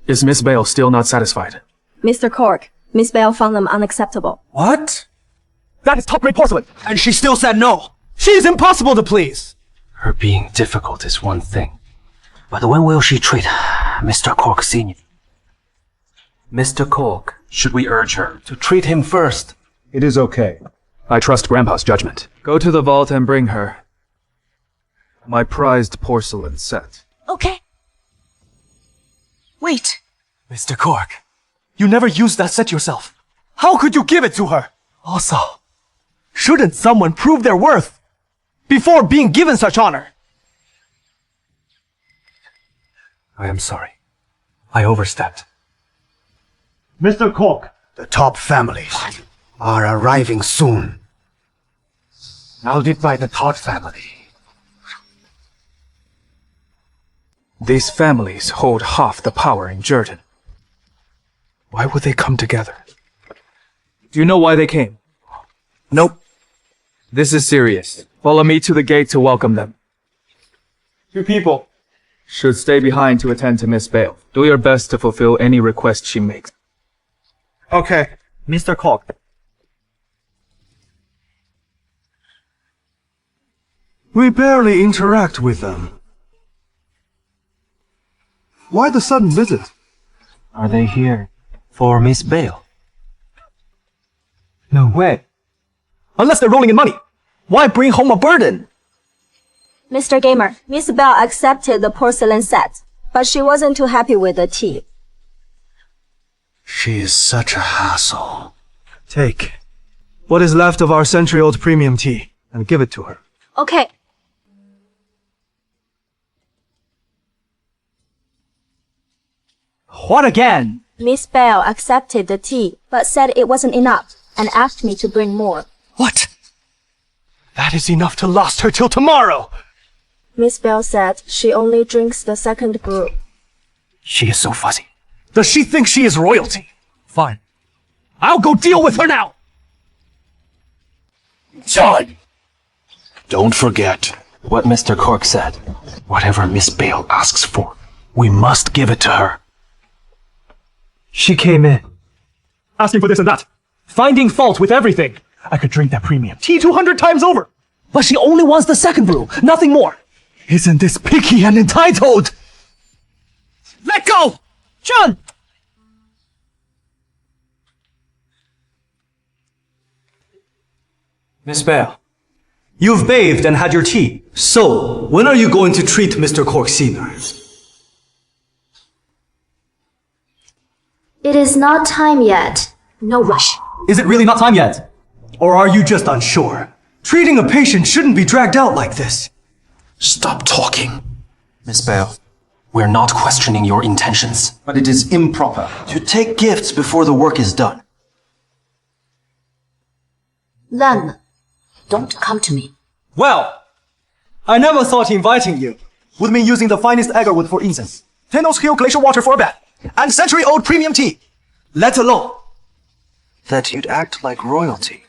Is Miss Bale still not satisfied?
Mr. Cork, Miss Bale found them unacceptable.
What? That is top-grade porcelain, and she still said no. She is impossible to please.
her being difficult is one thing. But when will she treat Mr. Cork Sr.? Mr. Cork, should we urge her to treat him first?
It is okay. I trust Grandpa's judgment. Go to the vault and bring her my prized porcelain set.
Okay. Wait.
Mr. Cork, you never used that set yourself. How could you give it to her? Also, shouldn't someone prove their worth before being given such honor?
I am sorry. I overstepped.
Mr. Cork, the top families are arriving soon. I'll by the Todd family.
These families hold half the power in Jordan. Why would they come together? Do you know why they came?
Nope.
This is serious. Follow me to the gate to welcome them. You people should stay behind to attend to Miss Bale. Do your best to fulfill any request she makes.
Okay.
Mr. Cork.
We barely interact with them. Why the sudden visit?
Are they here for Miss Bale?
No way. Unless they're rolling in money. Why bring home a burden?
Mr. Gamer, Miss Bell accepted the porcelain set, but she wasn't too happy with the tea.
She is such a hassle.
Take what is left of our century-old premium tea and give it to her.
Okay.
What again?
Miss Bell accepted the tea, but said it wasn't enough and asked me to bring more.
What? That is enough to last her till tomorrow.
Miss Bell said she only drinks the second brew.
She is so fuzzy. Does she think she is royalty? Fine. I'll go deal with her now.
John! Don't forget what Mr. Cork said. Whatever Miss Bale asks for, we must give it to her.
She came in, asking for this and that, finding fault with everything. I could drink that premium tea 200 times over. But she only wants the second brew, nothing more. Isn't this picky and entitled? Let go! John! Miss Bale, you've bathed and had your tea. So, when are you going to treat Mr. Cork Sr.?
It is not time yet. No rush.
Is it really not time yet? Or are you just unsure? Treating a patient shouldn't be dragged out like this.
Stop talking. Miss Bale, we're not questioning your intentions, but it is improper to take gifts before the work is done.
Len, don't come to me.
Well, I never thought inviting you would mean using the finest agarwood for incense, Tennos Hill glacier water for a bath, and century-old premium tea, let alone
that you'd act like royalty.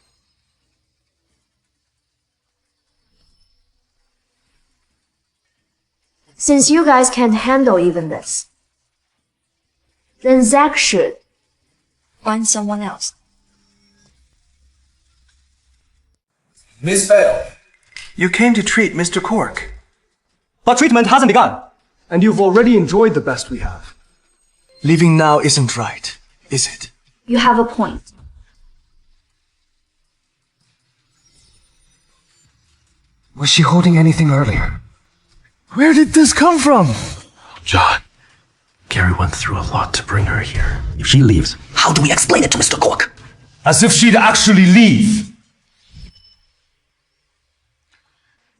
Since you guys can't handle even this, then Zach should.
Find someone else.
Miss Bale, you came to treat Mr. Cork. But treatment hasn't begun, and you've already enjoyed the best we have. Leaving now isn't right, is it?
You have a point.
Was she holding anything earlier? Where did this come from?
John, Gary went through a lot to bring her here. If she leaves, how do we explain it to Mr. Cork?
As if she'd actually leave.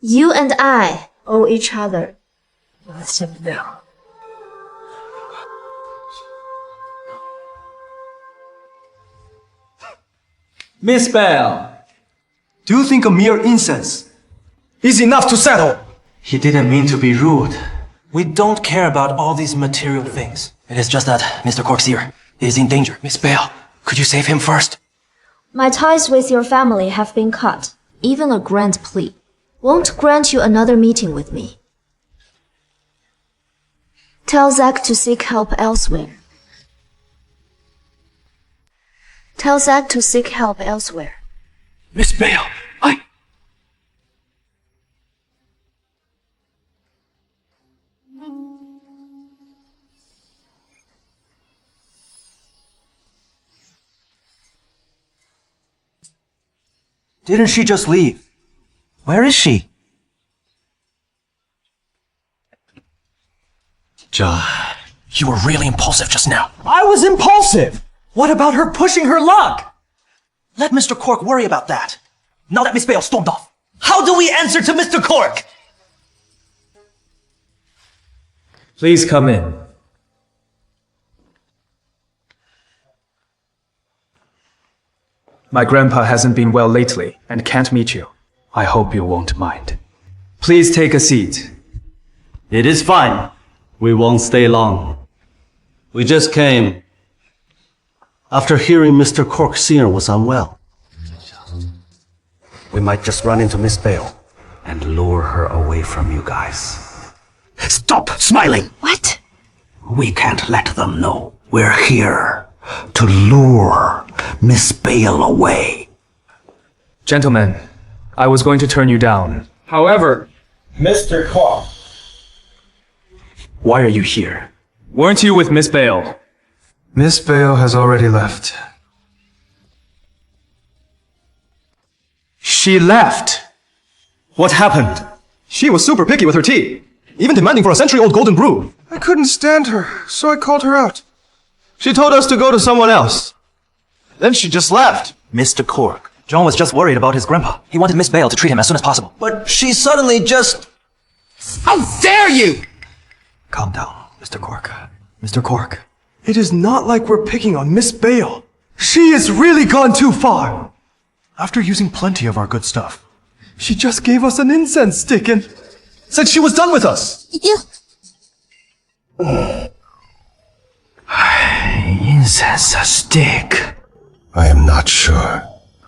You and I owe each other.
Listen now. Miss Bale, do you think a mere incense is enough to settle?
He didn't mean to be rude. We don't care about all these material things. It is just that Mr. Cork's here. He is in danger. Miss Bale, could you save him first?
My ties with your family have been cut. Even a grand plea won't grant you another meeting with me. Tell Zach to seek help elsewhere. Tell Zach to seek help elsewhere.
Miss Bale,
Didn't she just leave? Where is she?
John, you were really impulsive just now.
I was impulsive! What about her pushing her luck? Let Mr. Cork worry about that. Now that Miss Bale stormed off, how do we answer to Mr. Cork? Please come in.
My grandpa hasn't been well lately and can't meet you. I hope you won't mind. Please take a seat.
It is fine.
We won't stay long. We just came after hearing Mr. Cork Sr. was unwell.
We might just run into Miss Bale and lure her away from you guys. Stop smiling!
What?
We can't let them know we're here to lure Miss Bale away.
Gentlemen, I was going to turn you down. However,
Mr. Cork.
why are you here? Weren't you with Miss Bale?
Miss Bale has already left.
She left!
What happened? She was super picky with her tea, even demanding for a century-old golden brew.
I couldn't stand her, so I called her out.
She told us to go to someone else. Then she just left.
Mr. Cork. John was just worried about his grandpa. He wanted Miss Bale to treat him as soon as possible. But she suddenly just... How dare you! Calm down, Mr. Cork. Mr. Cork.
It is not like we're picking on Miss Bale. She has really gone too far. After using plenty of our good stuff, she just gave us an incense stick and said she was done with us.
Incense stick.
I am not sure.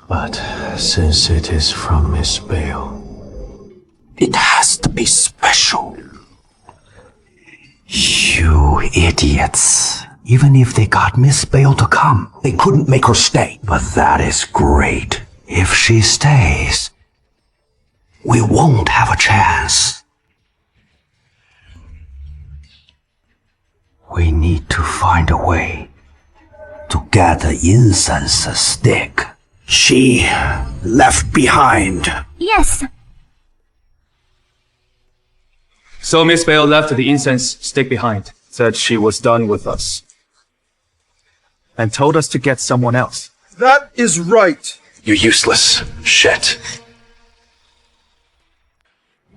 But since it is from Miss Bale, it has to be special. You idiots. Even if they got Miss Bale to come, they couldn't make her stay. But that is great. If she stays, we won't have a chance. We need to find a way to get the incense stick she left behind.
Yes.
So Miss Bale left the incense stick behind, said she was done with us, and told us to get someone else.
That is right.
You useless shit.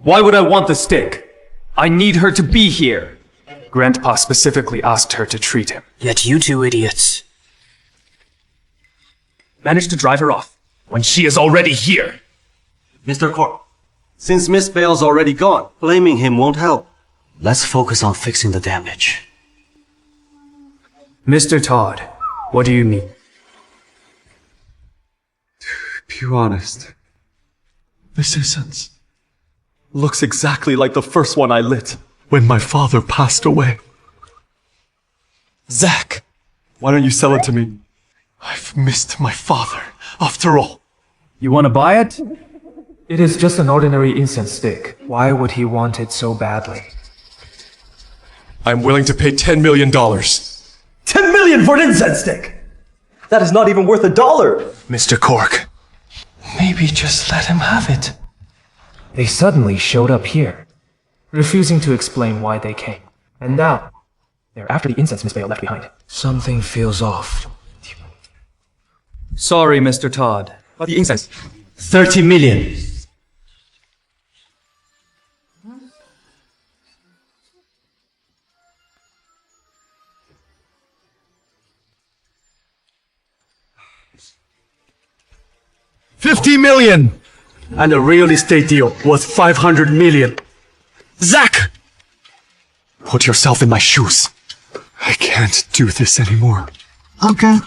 Why would I want the stick? I need her to be here. Grandpa specifically asked her to treat him.
Yet you two idiots
managed to drive her off when she is already here.
Mr. Cork, since Miss Bale's already gone, blaming him won't help.
Let's focus on fixing the damage.
Mr. Todd, what do you mean?
Be honest. This incense looks exactly like the first one I lit when my father passed away. Zach, why don't you sell it to me? I've missed my father, after all.
You want to buy it? It is just an ordinary incense stick. Why would he want it so badly?
I'm willing to pay $10 million. $10 million for an incense stick! That is not even worth $1. Mr. Cork, maybe just let him have it.
They suddenly showed up here, refusing to explain why they came. And now, they're after the incense Miss Bale left behind.
Something feels off.
Sorry, Mr. Todd.
But the incense. 30 million. $50 million! And a real estate deal worth 500 million. Zach! Put yourself in my shoes. I can't do this anymore.
Okay.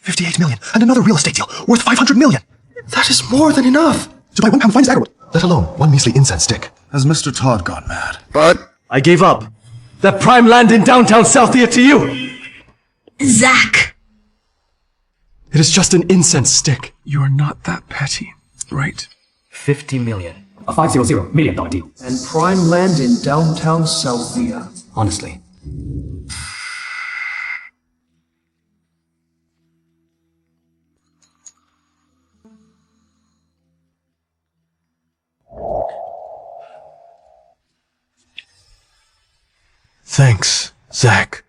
58 million, and another real estate deal worth 500 million. That is more than enough to buy 1 pound fine agarwood, let alone one measly incense stick.
Has Mr. Todd gone mad?
But I gave up. That prime land in downtown Southia to you.
Zach.
It is just an incense stick. You are not that petty, right?
50 million. A $500 million deal. And prime land in downtown Southia.
Honestly.
Thanks, Zach.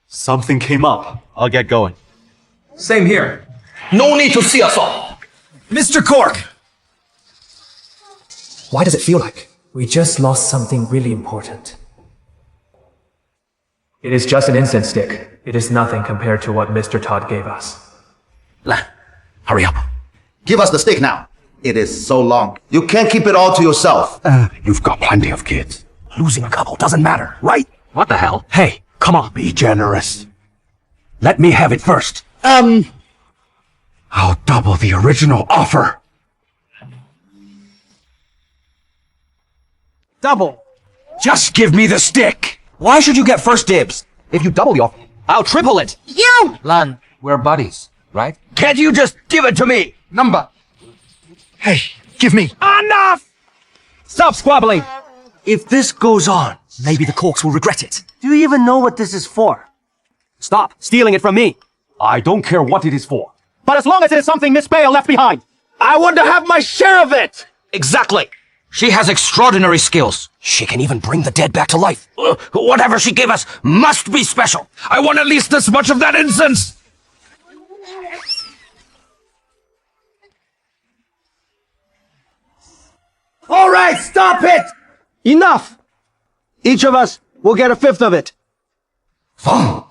Something came up. I'll get going.
Same here. No need to see us all. Mr. Cork!
Why does it feel like we just lost something really important? It is just an incense stick. It is nothing compared to what Mr. Todd gave us.
Hurry up.
Give us the stick now. It is so long. You can't keep it all to yourself.
You've got plenty of kids. Losing a couple doesn't matter, right?
What the hell?
Hey, come on, be generous. Let me have it first. I'll double the original offer.
Double.
Just give me the stick.
Why should you get first dibs? If you double the offer, I'll triple it.
You!
Lan, we're buddies, right?
Can't you just give it to me?
Number.
Hey, give me.
Enough! Stop squabbling.
If this goes on, maybe the Corks will regret it.
Do you even know what this is for?
Stop stealing it from me.
I don't care what it is for.
But as long as it is something Miss Bale left behind, I want to have my share of it.
Exactly. She has extraordinary skills. She can even bring the dead back to life. Whatever she gave us must be special. I want at least this much of that incense.
All right, stop it! Enough! Each of us will get a fifth of it.
Fine.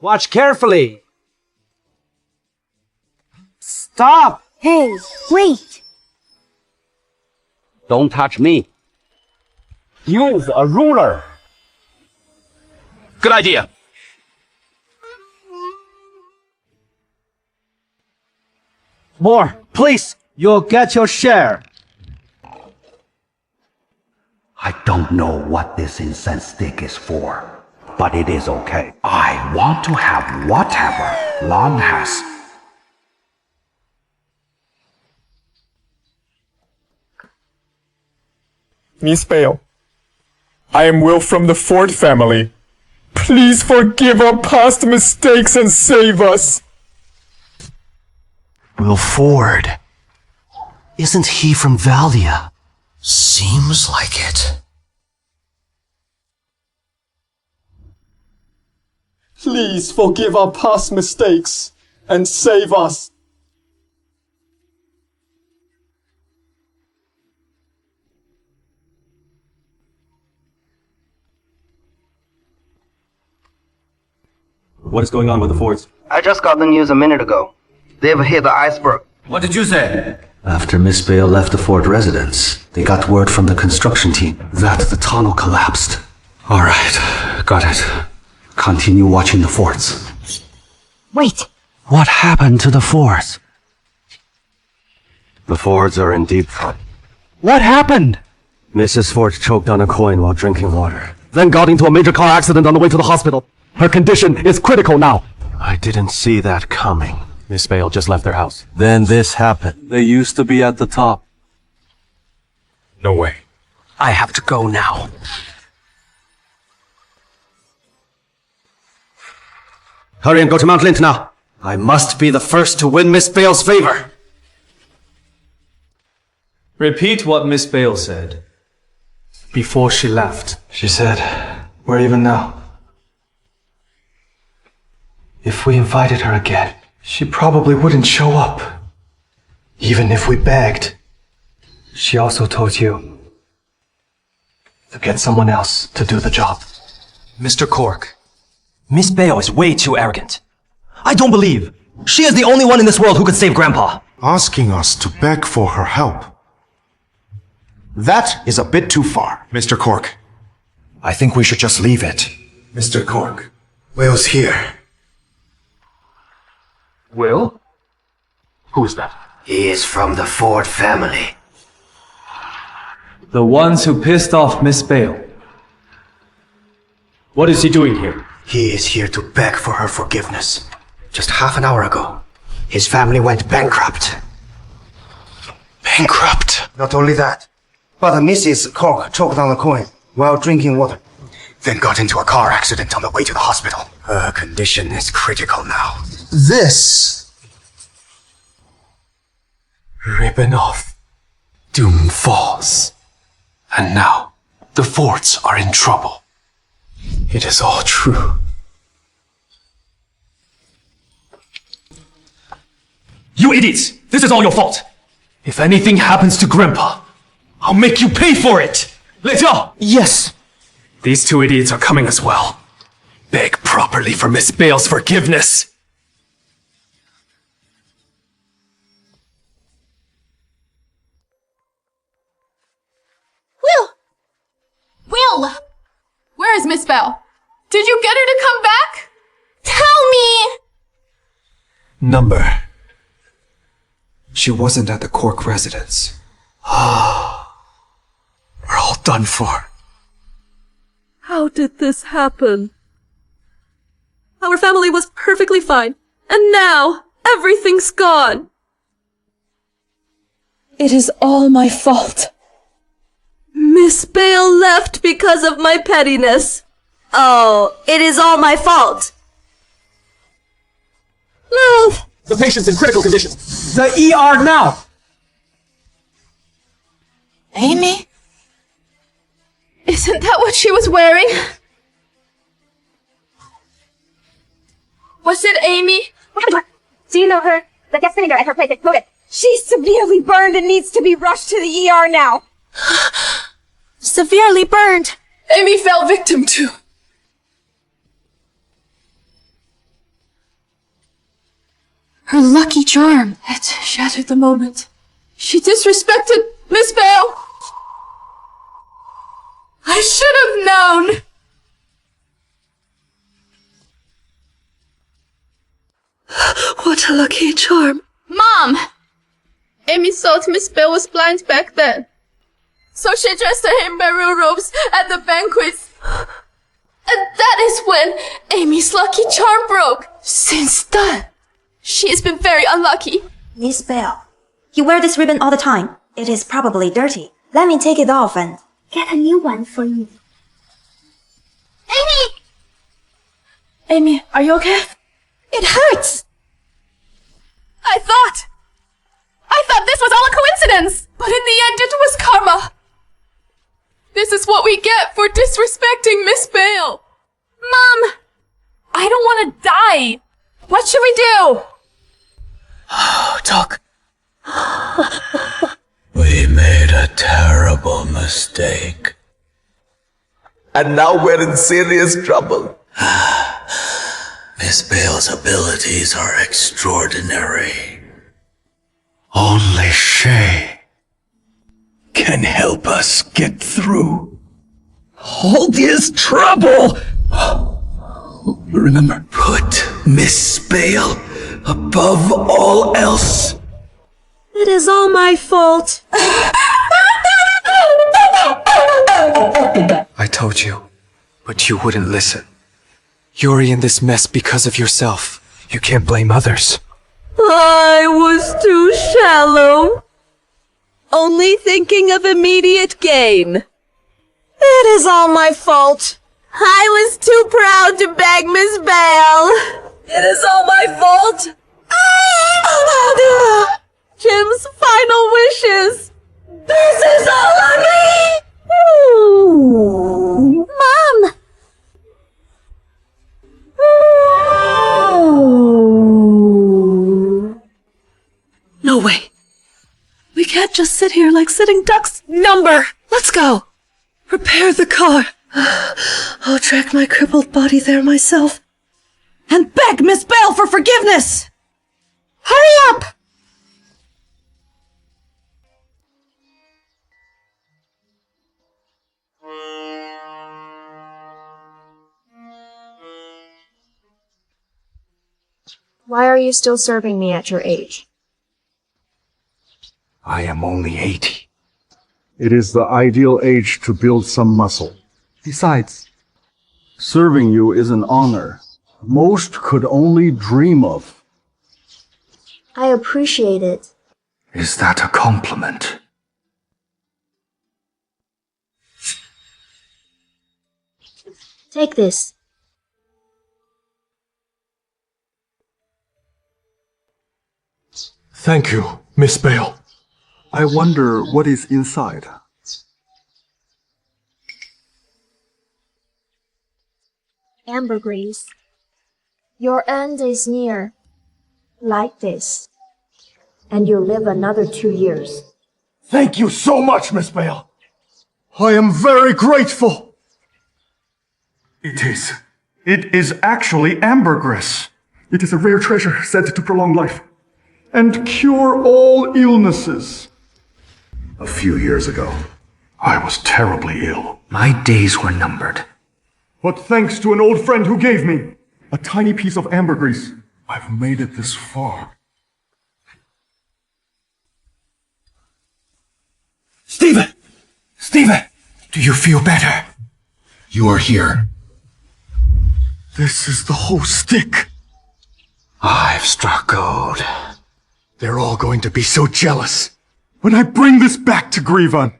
Watch carefully. Stop!
Hey, wait!
Don't touch me.
Use a ruler.
Good idea.
More, please. You'll get your share.
I don't know what this incense stick is for, but it is okay. I want to have whatever Lan has.
Miss Bale, I am Will from the Ford family. Please forgive our past mistakes and save us.
Will Ford? Isn't he from Valia? Seems like it.
Please forgive our past mistakes and save us.
What is going on with the forts?
I just got the news a minute ago. They've hit the iceberg.
What did you say?
After Miss Bale left the Ford residence, they got word from the construction team that the tunnel collapsed. All right, got it. Continue watching the forts.
Wait!
What happened to the forts? The Fords are in deep thought.
What happened?
Mrs. Ford choked on a coin while drinking water, then got into a major car accident on the way to the hospital. Her condition is critical now. I didn't see that coming.
Miss Bale just left their house.
Then this happened.
They used to be at the top.
No way.
I have to go now. Hurry and go to Mount Lint now. I must be the first to win Miss Bale's favor.
Repeat what Miss Bale said. Before she left. She said, "We're even now." If we invited her again, she probably wouldn't show up. Even if we begged. She also told you to get someone else to do the job.
Mr. Cork, Miss Bale is way too arrogant. I don't believe she is the only one in this world who could save Grandpa.
Asking us to beg for her help. That is a bit too far.
Mr. Cork,
I think we should just leave it.
Mr. Cork, Will's here.
Will? Who is that?
He is from the Ford family.
The ones who pissed off Miss Bale. What is he doing here?
He is here to beg for her forgiveness. Just half an hour ago, his family went bankrupt.
Bankrupt?
Not only that, but Mrs. Cork choked on a coin while drinking water, then got into a car accident on the way to the hospital. Her condition is critical now.
This.
Ribbon off. Doom falls. And now, the forts are in trouble. It is all true. You idiots! This is all your fault! If anything happens to Grandpa, I'll make you pay for it! Let's go!
Yes.
These two idiots are coming as well. Beg properly for Miss Bale's forgiveness.
Miss Bale? Did you get her to come back? Tell me!
Number. She wasn't at the Cork residence. We're all done for.
How did this happen? Our family was perfectly fine, and now everything's gone. It is all my fault. Miss Bale left because of my pettiness.
Oh, it is all my fault.
Love!
The patient's in critical condition. The ER now!
Amy? Isn't that what she was wearing? Was it Amy?
Do you know her? The gas cylinder at her place exploded. She's severely burned and needs to be rushed to the ER now.
Severely burned.
Amy fell victim to.
Her lucky charm had shattered the moment.
She disrespected Miss Bale. I should have known.
What a lucky charm.
Mom! Amy thought Miss Bale was blind back then. So she dressed her in burial robes at the banquets. And that is when Amy's lucky charm broke. Since then, she has been very unlucky.
Miss Bale, you wear this ribbon all the time. It is probably dirty. Let me take it off and get a new one for you. Amy!
Amy, are you okay?
It hurts!
I thought this was all a coincidence, but in the end it was karma. This is what we get for disrespecting Miss Bale. Mom, I don't want to die. What should we do?
Talk. We made a terrible mistake. And now we're in serious trouble. Miss Bale's abilities are extraordinary. Only she can help us get through all this trouble. Remember, put Miss Bale above all else.
It is all my fault.
I told you, but you wouldn't listen. You're in this mess because of yourself. You can't blame others.
I was too shallow. Only thinking of immediate gain. It is all my fault. I was too proud to beg Miss Bale. It is all my fault. Jim's final wishes. This is all on me. Mom! No way. We can't just sit here like sitting ducks. Number! Let's go. Prepare the car. I'll track my crippled body there myself. And beg Miss Bale for forgiveness! Hurry up!
Why are you still serving me at your age?
I am only 80.
It is the ideal age to build some muscle. Besides, serving you is an honor most could only dream of.
I appreciate it.
Is that a compliment?
Take this.
Thank you, Miss Bale. I wonder what is inside.
Ambergris. Your end is near. Like this. And you'll live another 2 years.
Thank you so much, Miss Bale. I am very grateful. It is actually ambergris. It is a rare treasure said to prolong life and cure all illnesses. A few years ago, I was terribly ill.
My days were numbered.
But thanks to an old friend who gave me a tiny piece of ambergris, I've made it this far.
Stephen! Stephen! Do you feel better? You are here.
This is the whole stick.
I've struggled.
They're all going to be so jealous when I bring this back to Grievan.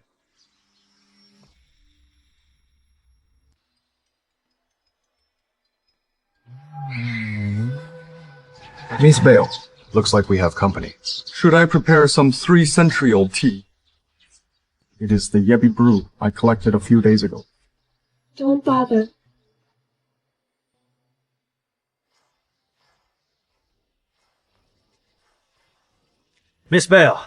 Miss Bale, looks like we have company. Should I prepare some 3-century-old tea? It is the Yebby brew I collected a few days ago.
Don't bother.
Miss Bale,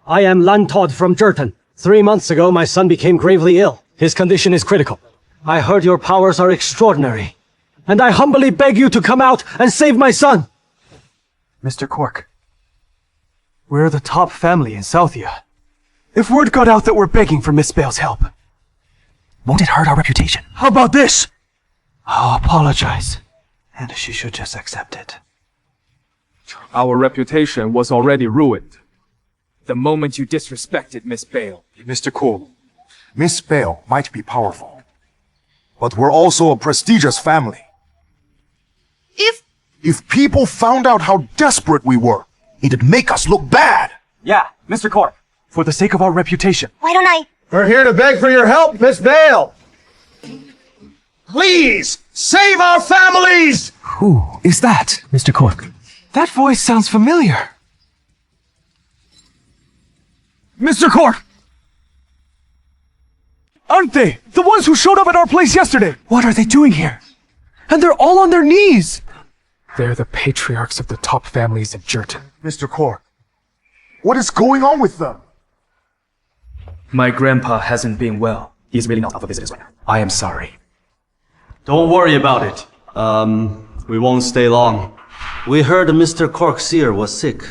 I am Lantod from Jerton. 3 months ago, my son became gravely ill. His condition is critical. I heard your powers are extraordinary, and I humbly beg you to come out and save my son.
Mr. Cork, we're the top family in Southia. If word got out that we're begging for Miss Bale's help, won't it hurt our reputation? How about this? I'll apologize, and she should just accept it.
Our reputation was already ruined the moment you disrespected Miss Bale.
Mr. Cool, Miss Bale might be powerful, but we're also a prestigious family. If people found out how desperate we were, it'd make us look bad.
Yeah, Mr. Cork, for the sake of our reputation.
Why don't I?
We're here to beg for your help, Miss Bale.
Please, save our families!
Who is that, Mr. Cork? That voice sounds familiar. Mr. Cork! Aren't they? The ones who showed up at our place yesterday! What are they doing here? And they're all on their knees! They're the patriarchs of the top families in Jerton.
Mr. Cork, what is going on with them?
My grandpa hasn't been well. He's really not up for visitors right now.
I am sorry.
Don't worry about it. We won't stay long. We heard Mr. Cork Seer was sick,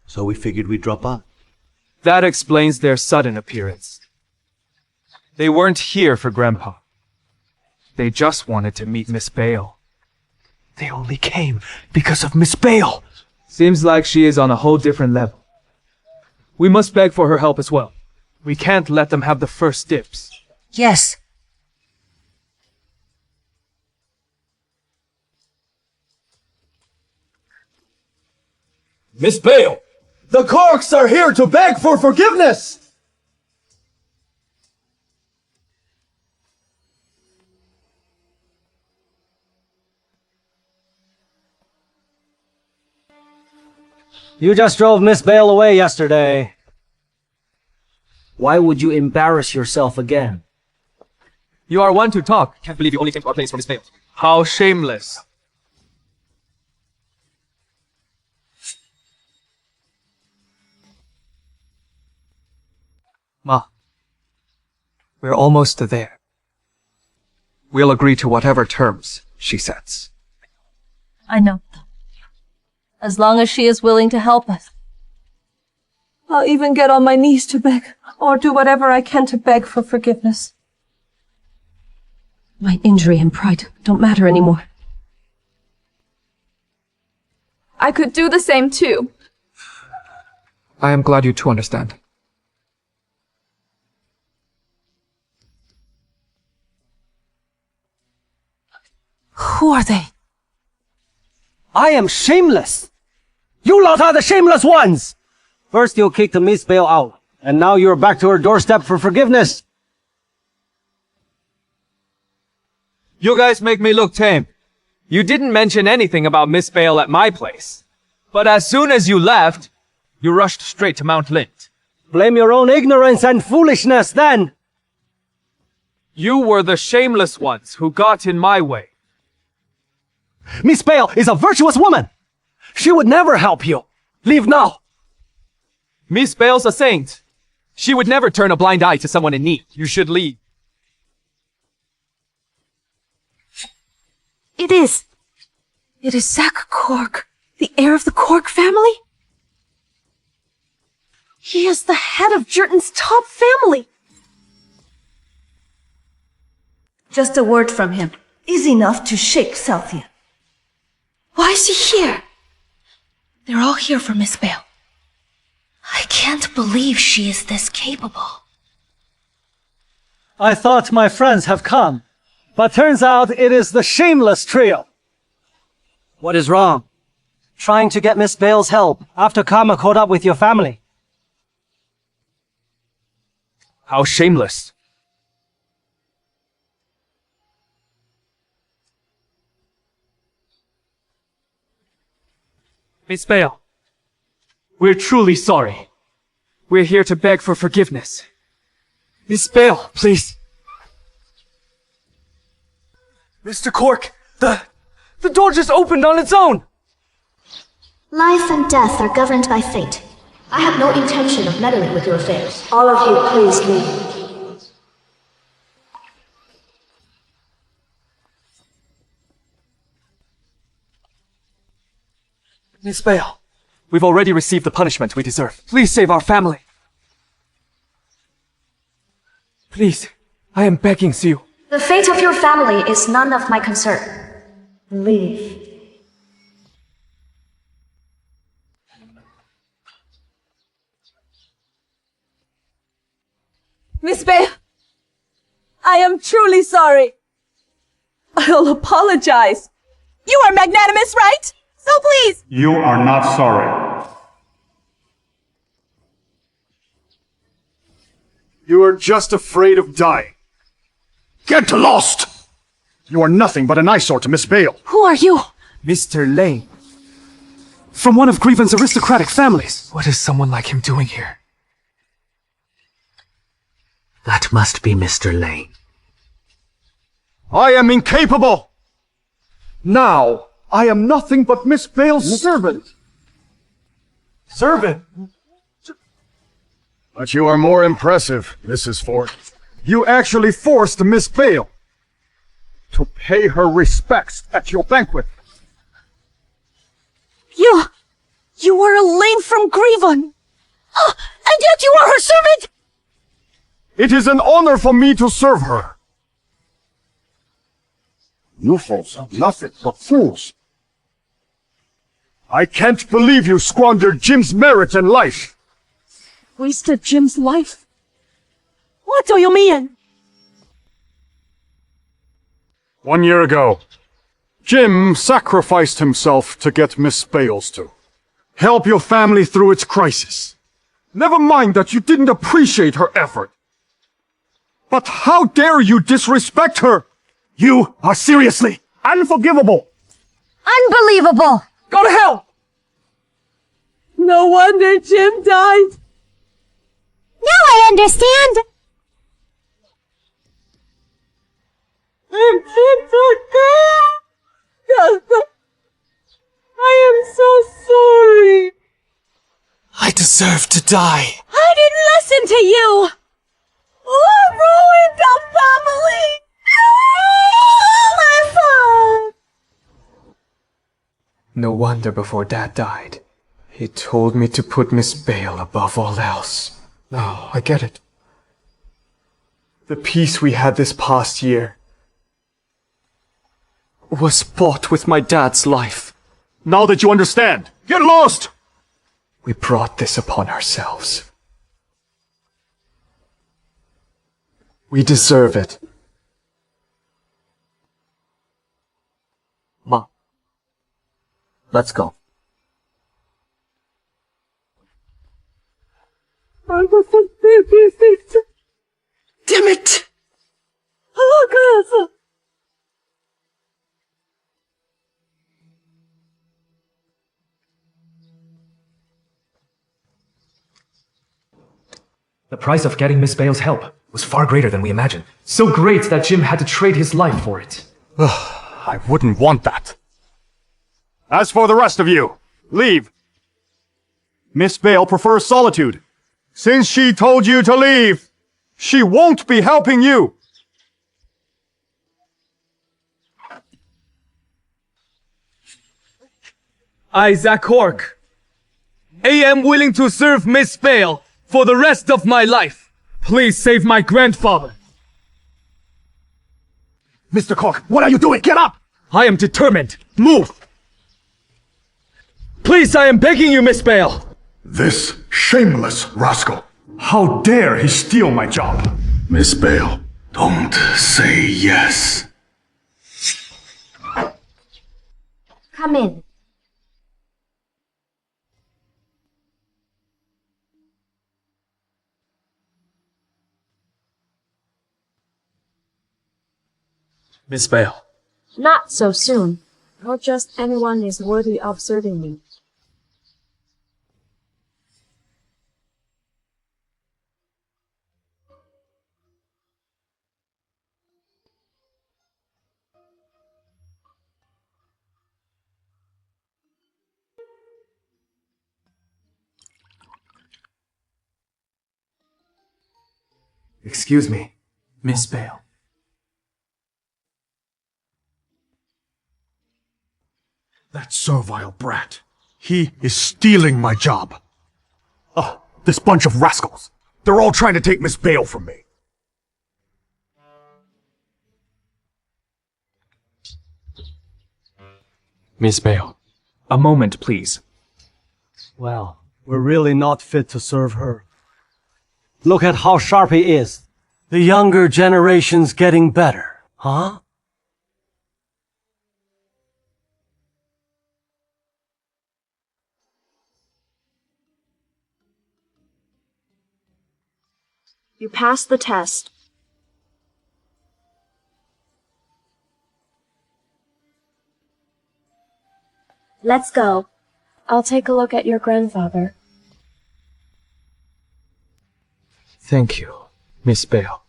so we figured we'd drop by.
That explains their sudden appearance. They weren't here for Grandpa. They just wanted to meet Miss Bale.
They only came because of Miss Bale.
Seems like she is on a whole different level. We must beg for her help as well. We can't let them have the first dibs.
Yes.
Miss Bale, the Corks are here to beg for forgiveness!
You just drove Miss Bale away yesterday. Why would you embarrass yourself again?
You are one to talk. Can't believe you only came to our place for Miss Bale. How shameless. Ma, we're almost there. We'll agree to whatever terms she sets.
I know. As long as she is willing to help us. I'll even get on my knees to beg, or do whatever I can to beg for forgiveness. My injury and pride don't matter anymore.
I could do the same too.
I am glad you two understand.
Who are they?
I am shameless. You lot are the shameless ones! First you kicked Miss Bale out, and now you're back to her doorstep for forgiveness.
You guys make me look tame. You didn't mention anything about Miss Bale at my place. But as soon as you left, you rushed straight to Mount Lint.
Blame your own ignorance and foolishness, then!
You were the shameless ones who got in my way.
Miss Bale is a virtuous woman! She would never help you! Leave now!
Miss Bale's a saint. She would never turn a blind eye to someone in need. You should leave.
It is Zach Cork, the heir of the Cork family? He is the head of Jerton's top family. Just a word from him is enough to shake Southia. Why is she here? They're all here for Miss Bale. I can't believe she is this capable.
I thought my friends have come, but turns out it is the shameless trio. What is wrong? Trying to get Miss Bale's help after Karma caught up with your family.
How shameless. Miss Bale, we're truly sorry. We're here to beg for forgiveness. Miss Bale, please. Mr. Cork, the door just opened on its own.
Life and death are governed by fate. I have no intention of meddling with your affairs. All of you, please leave.
Miss Bale, we've already received the punishment we deserve. Please save our family. Please, I am begging you.
The fate of your family is none of my concern. Leave.
Miss Bale, I am truly sorry. I'll apologize. You are magnanimous, right? So please.
You are not sorry. You are just afraid of dying.
Get lost!
You are nothing but an eyesore to Miss Bale.
Who are you?
Mr. Lane. From one of Grieven's aristocratic families. What is someone like him doing here?
That must be Mr. Lane.
I am incapable! Now, I am nothing but Miss Bale's servant.
Servant?
But you are more impressive, Mrs. Ford. You actually forced Miss Bale to pay her respects at your banquet.
You are a Lane from Grieven. And yet you are her servant!
It is an honor for me to serve her. You folks are nothing but fools. I can't believe you squandered Jim's merit and life.
Wasted Jim's life? What do you mean?
1 year ago, Jim sacrificed himself to get Miss Bales to help your family through its crisis. Never mind that you didn't appreciate her effort. But how dare you disrespect her? You are seriously unforgivable.
Unbelievable!
Go to hell!
No wonder Jim died.
Now I understand!
I am so sorry.
I deserve to die.
I didn't listen to you. I ruined the family. My son.
No wonder before Dad died, he told me to put Miss Bale above all else. Now, I get it. The peace we had this past year was bought with my dad's life.
Now that you understand, get lost!
We brought this upon ourselves. We deserve it.
Mom, let's go.
I was a babysitter. Damn it! Oh, God.
The price of getting Miss Bale's help was far greater than we imagined. So great that Jim had to trade his life for it.
I wouldn't want that. As for the rest of you, leave. Miss Bale prefers solitude. Since she told you to leave, she won't be helping you.
Isaac Cork. I am willing to serve Miss Bale for the rest of my life. Please save my grandfather.
Mr. Cork, what are you doing? Get up!
I am determined. Move! Please, I am begging you, Miss Bale!
This shameless rascal. How dare he steal my job? Miss Bale, don't say yes.
Come in.
Miss Bale.
Not so soon. Not just anyone is worthy of serving me.
Excuse me.
Miss Bale.
That servile brat. He is stealing my job. Oh, this bunch of rascals. They're all trying to take Miss Bale from me.
Miss Bale. A moment, please.
Well, we're really not fit to serve her. Look at how sharp he is. The younger generation's getting better, huh?
You passed the test. Let's go. I'll take a look at your grandfather.
Thank you, Miss Bale.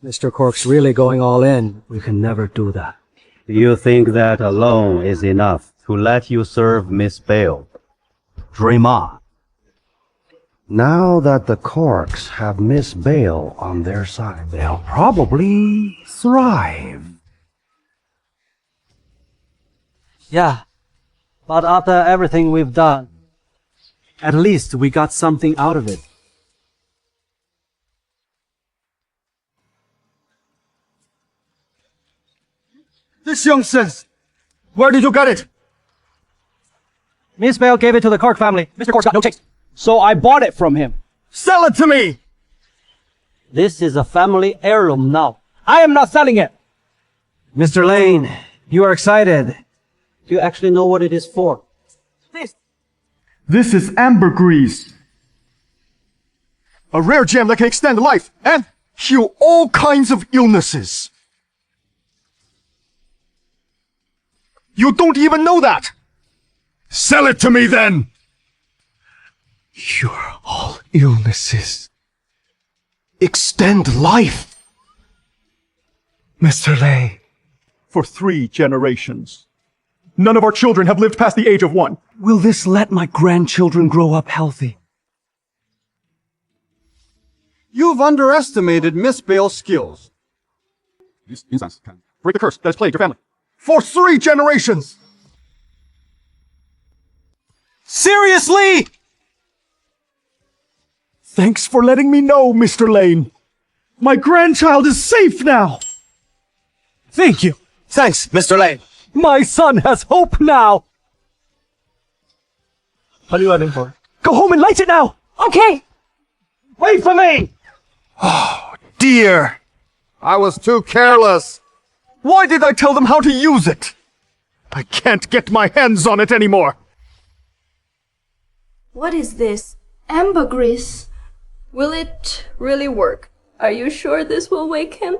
Mr. Cork's really going all in. We can never do that.
Do you think that alone is enough to let you serve Miss Bale? Dream on.
Now that the Corks have Miss Bale on their side, they'll probably thrive.
Yeah, but after everything we've done, at least we got something out of it.
This young sense! Where did you get it?
Miss Bale gave it to the Cork family. Mr. Cork's got no taste. So I bought it from him.
Sell it to me!
This is a family heirloom now. I am not selling it! Mr. Lane, you are excited. Do you actually know what it is for?
This is ambergris. A rare gem that can extend life and heal all kinds of illnesses. You don't even know that! Sell it to me then! Cure all illnesses. Extend life.
Mr. Lane.
For 3 generations. None of our children have lived past the age of 1.
Will this let my grandchildren grow up healthy?
You've underestimated Miss Bale's skills. This incense can break the curse that has plagued your family. For 3 generations!
Seriously? Thanks for letting me know, Mr. Lane. My grandchild is safe now. Thank you.
Thanks, Mr. Lane.
My son has hope now. What are you waiting for? Go home and light it now. Okay. Wait for me.
Oh, dear. I was too careless. Why did I tell them how to use it? I can't get my hands on it anymore.
What is this? Ambergris. Will it really work? Are you sure this will wake him?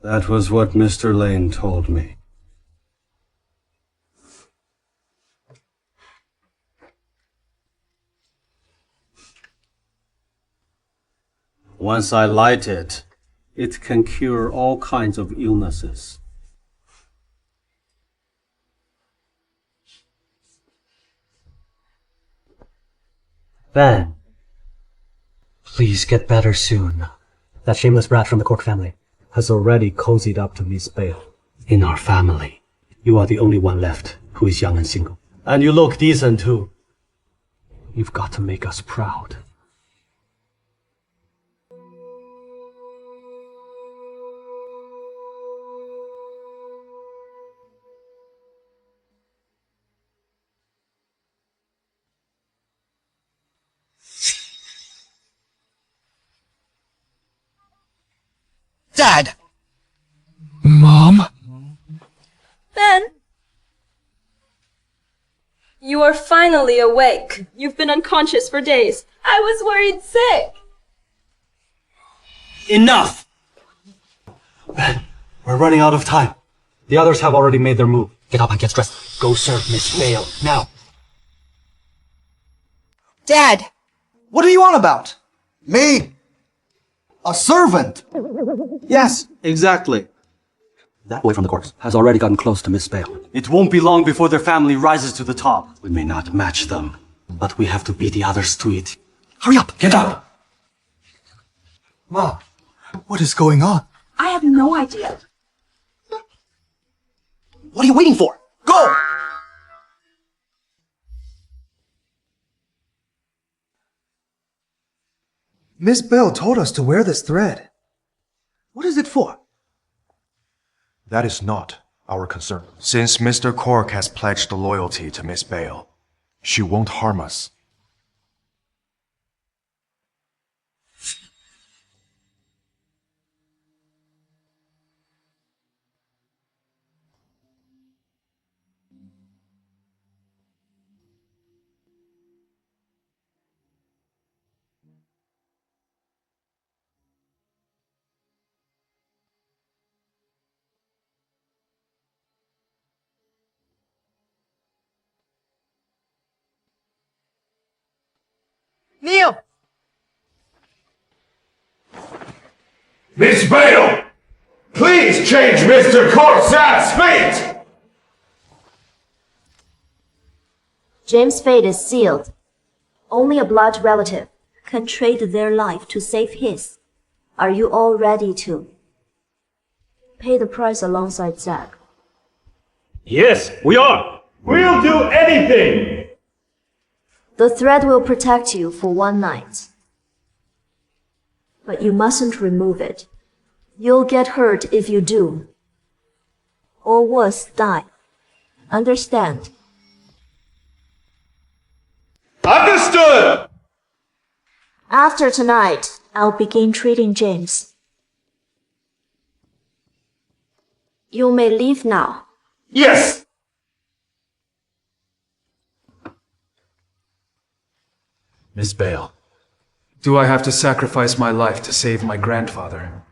That was what Mr. Lane told me. Once I light it, it can cure all kinds of illnesses.
Ben, please get better soon. That shameless brat from the Cork family has already cozied up to Miss Bale. In our family, you are the only one left who is young and single. And you look decent too. You've got to make us proud.
Dad!
Mom?
Ben! You are finally awake. You've been unconscious for days. I was worried sick.
Enough! Ben, we're running out of time. The others have already made their move. Get up and get dressed. Go serve Miss Bale, now.
Dad!
What are you on about? Me? A servant?
Yes, exactly.
That boy from the Corks has already gotten close to Miss Bale.
It won't be long before their family rises to the top.
We may not match them, but we have to beat the others to it.
Hurry up! Get up!
Mom, what is going on?
I have no idea.
What are you waiting for? Go!
Miss Bale told us to wear this thread. What is it for?
That is not our concern. Since Mr. Cork has pledged loyalty to Miss Bale, she won't harm us.
Kneel!
Miss Bale! Please change Mr. Cork's fate!
James' fate is sealed. Only a blood relative can trade their life to save his. Are you all ready to pay the price alongside Zack?
Yes, we are! We'll do anything!
The thread will protect you for one night. But you mustn't remove it. You'll get hurt if you do. Or worse, die. Understand?
Understood!
After tonight, I'll begin treating James. You may leave now.
Yes!
Miss Bale, do I have to sacrifice my life to save my grandfather?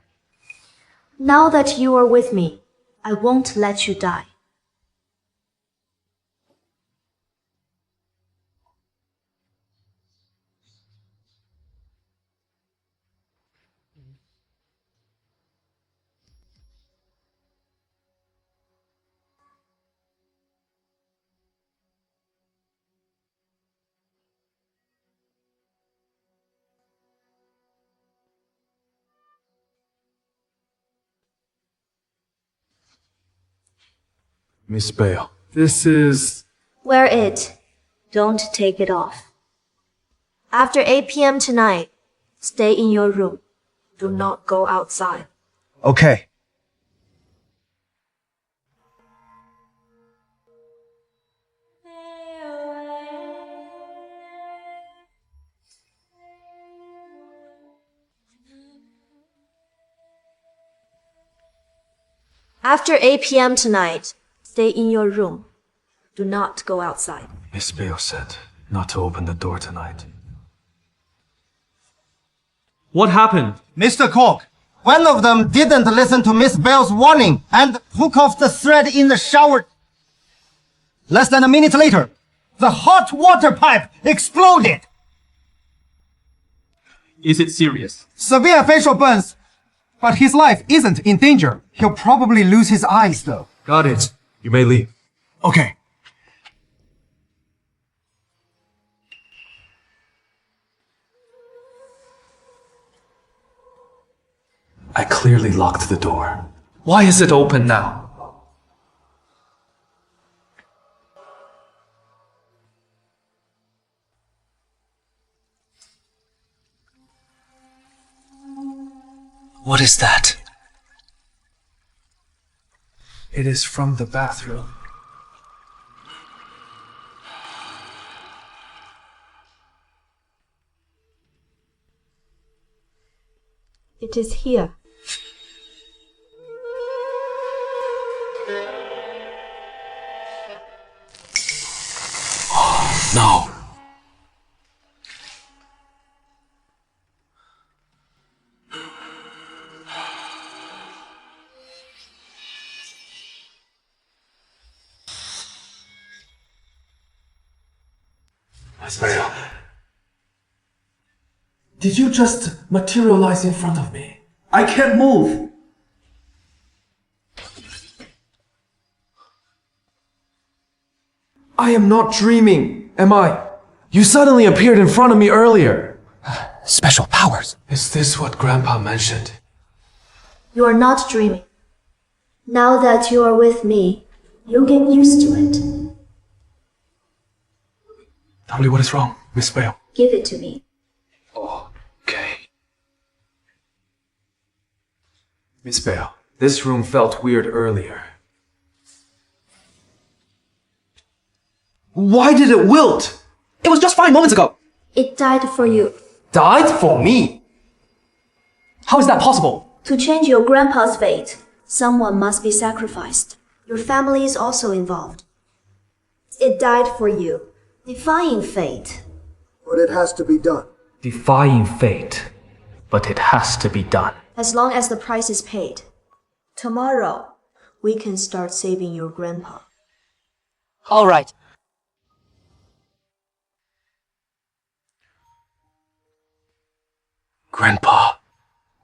Now that you are with me, I won't let you die.
Miss Bale, this is...
Wear it. Don't take it off. After 8 p.m. tonight, stay in your room. Do not go outside.
Okay.
After 8 p.m. tonight, stay in your room. Do not go outside.
Miss Bale said not to open the door tonight.
What happened?
Mr. Cork, one of them didn't listen to Miss Bale's warning and took off the thread in the shower. Less than a minute later, the hot water pipe exploded.
Is it serious?
Severe facial burns, but his life isn't in danger. He'll probably lose his eyes, though.
Got it. You may leave.
Okay.
I clearly locked the door. Why is it open now?
What is that?
It is from the bathroom.
It is here.
No.
Bale. Did you just materialize in front of me? I can't move. I am not dreaming, am I? You suddenly appeared in front of me earlier.
Special powers.
Is this what Grandpa mentioned?
You are not dreaming. Now that you are with me, you'll get used to it.
Tell me what is wrong, Miss Bale.
Give it to me.
Okay. Miss Bale, this room felt weird earlier.
Why did it wilt? It was just 5 moments ago.
It died for you.
Died for me? How is that possible?
To change your grandpa's fate, someone must be sacrificed. Your family is also involved. It died for you, defying fate.
But it has to be done.
Defying fate, but it has to be done.
As long as the price is paid. Tomorrow, we can start saving your grandpa.
All right.
Grandpa,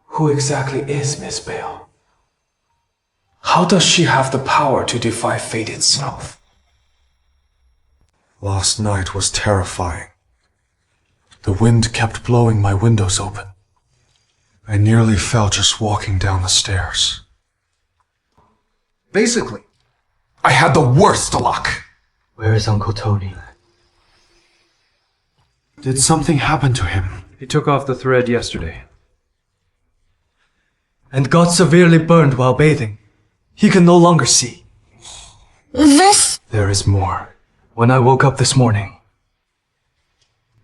who exactly is Miss Bale? How does she have the power to defy fate itself?
Last night was terrifying. The wind kept blowing my windows open. I nearly fell just walking down the stairs. Basically, I had the worst luck.
Where is Uncle Tony?
Did something happen to him?
He took off the thread yesterday.
And got severely burned while bathing. He can no longer see.
There is more. When I woke up this morning,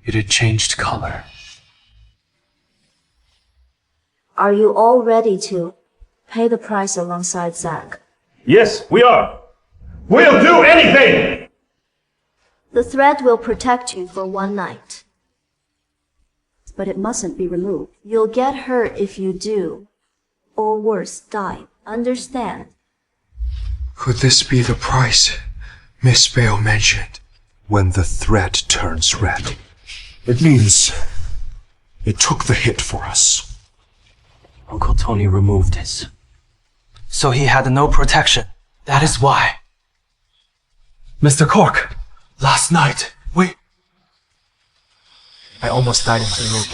it had changed color.
Are you all ready to pay the price alongside Zack?
Yes, we are. We'll do anything!
The thread will protect you for 1 night. But it mustn't be removed. You'll get hurt if you do. Or worse, die. Understand?
Could this be the price Miss Bale mentioned? When the thread turns red. It means it took the hit for us.
Uncle Tony removed his. So he had no protection. That is why. Mr. Cork, last night, I almost died in my room.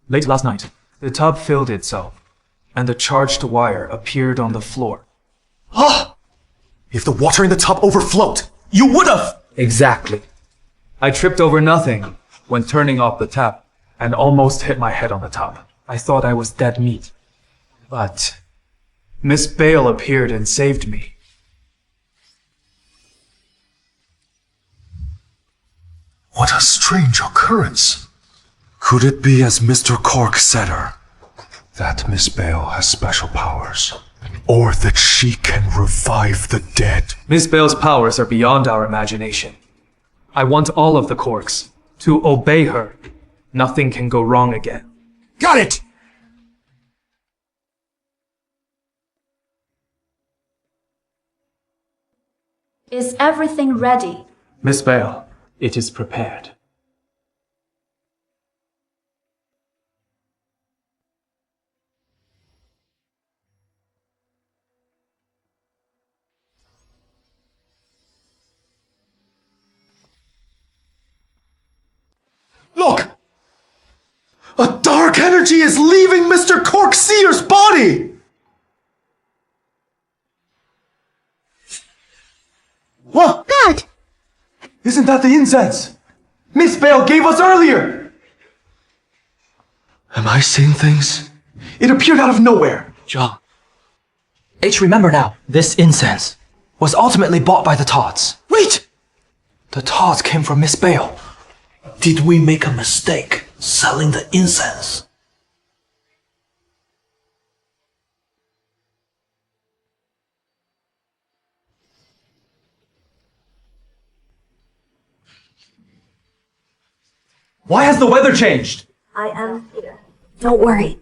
Late last night, the tub filled itself, and the charged wire appeared on the floor.
If the water in the tub overflowed, you would have!
Exactly. I tripped over nothing when turning off the tap and almost hit my head on the tub. I thought I was dead meat. But Miss Bale appeared and saved me.
What a strange occurrence. Could it be as Mr. Cork said her, that Miss Bale has special powers? Or that she can revive the dead?
Miss Bale's powers are beyond our imagination. I want all of the Corks to obey her. Nothing can go wrong again.
Got it!
Is everything ready?
Miss Bale, it is prepared.
Look! A dark energy is leaving Mr. Cork Seer's body!
What?
God!
Isn't that the incense Miss Bale gave us earlier?
Am I seeing things?
It appeared out of nowhere.
John. H, remember now, this incense was ultimately bought by the Todds.
Wait!
The Todds came from Miss Bale.
Did we make a mistake selling the incense?
Why has the weather changed?
I am here.
Don't worry.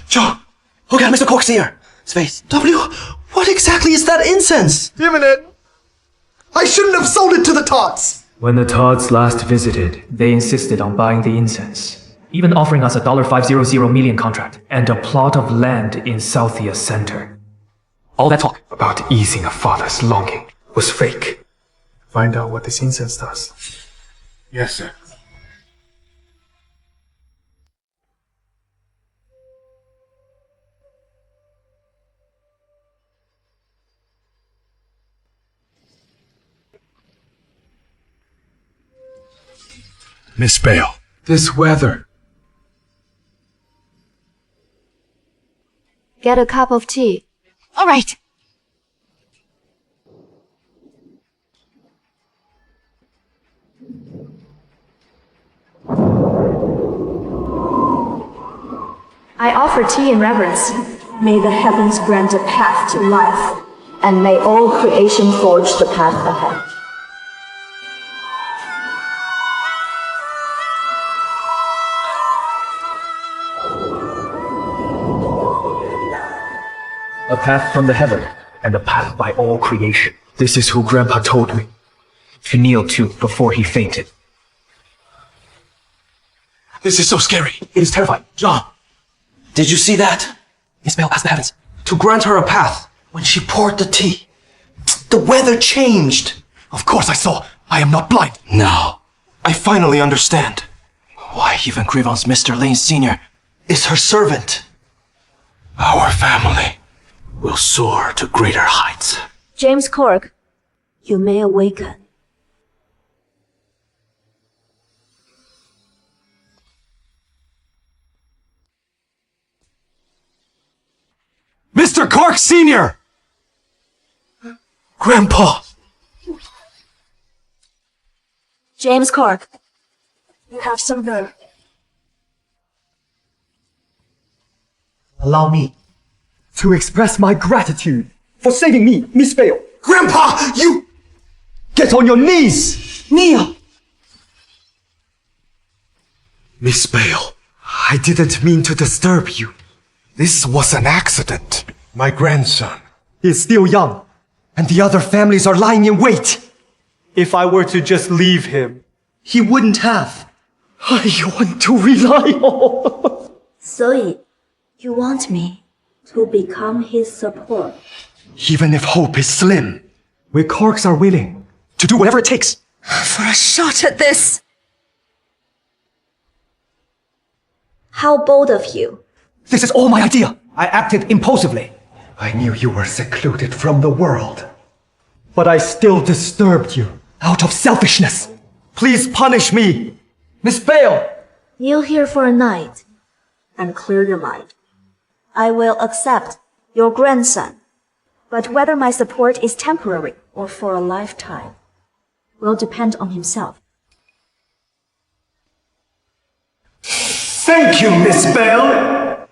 John! Look at Mr. Cork's ear. Space. W, what exactly is that incense?
Give it! I shouldn't have sold it to the Todds!
When the Todds last visited, they insisted on buying the incense, even offering us a $500 million contract and a plot of land in Southia Center. All that talk about easing a father's longing was fake.
Find out what this incense does. Yes, sir. Miss Bale.
This weather.
Get a cup of tea.
All right.
I offer tea in reverence. May the heavens grant a path to life, and may all creation forge the path ahead.
A path from the heaven, and a path by all creation. This is who Grandpa told me to kneel to before he fainted.
This is so scary.
It is terrifying.
John, did you see that?
Miss Bale asked the heavens
To grant her a path. When she poured the tea, the weather changed. Of course I saw. I am not blind. Now, I finally understand why even Grievance Mr. Lane Sr. is her servant. Our family will soar to greater heights.
James Cork, you may awaken.
Mr. Cork Sr.! Grandpa!
James Cork, you have some nerve.
Allow me to express my gratitude for saving me, Miss Bale. Grandpa, you... Get on your knees! Kneel! Miss Bale, I didn't mean to disturb you.
This was an accident. My grandson.
He is still young, and the other families are lying in wait. If I were to just leave him, he wouldn't have. I want to rely on...
So, you want me to become his support?
Even if hope is slim, we Corks are willing to do whatever it takes.
For a shot at this.
How bold of you.
This is all my idea. I acted impulsively. I knew you were secluded from the world. But I still disturbed you out of selfishness. Please punish me. Miss Bale!
Kneel here for a night and clear your mind. I will accept your grandson, but whether my support is temporary or for a lifetime will depend on himself.
Thank you, Miss Bale!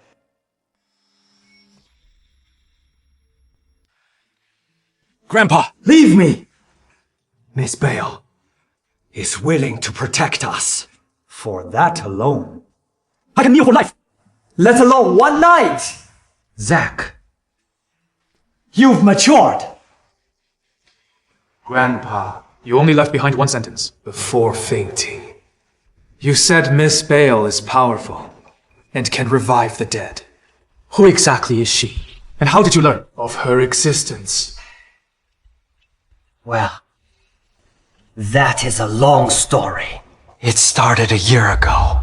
Grandpa, leave me! Miss Bale is willing to protect us. For that alone, I can kneel for life, let alone one night. Zack, you've matured.
Grandpa, you only left behind one sentence before fainting. You said Miss Bale is powerful and can revive the dead.
Who exactly is she? And how did you learn
of her existence?
Well, that is a long story. It started a year ago.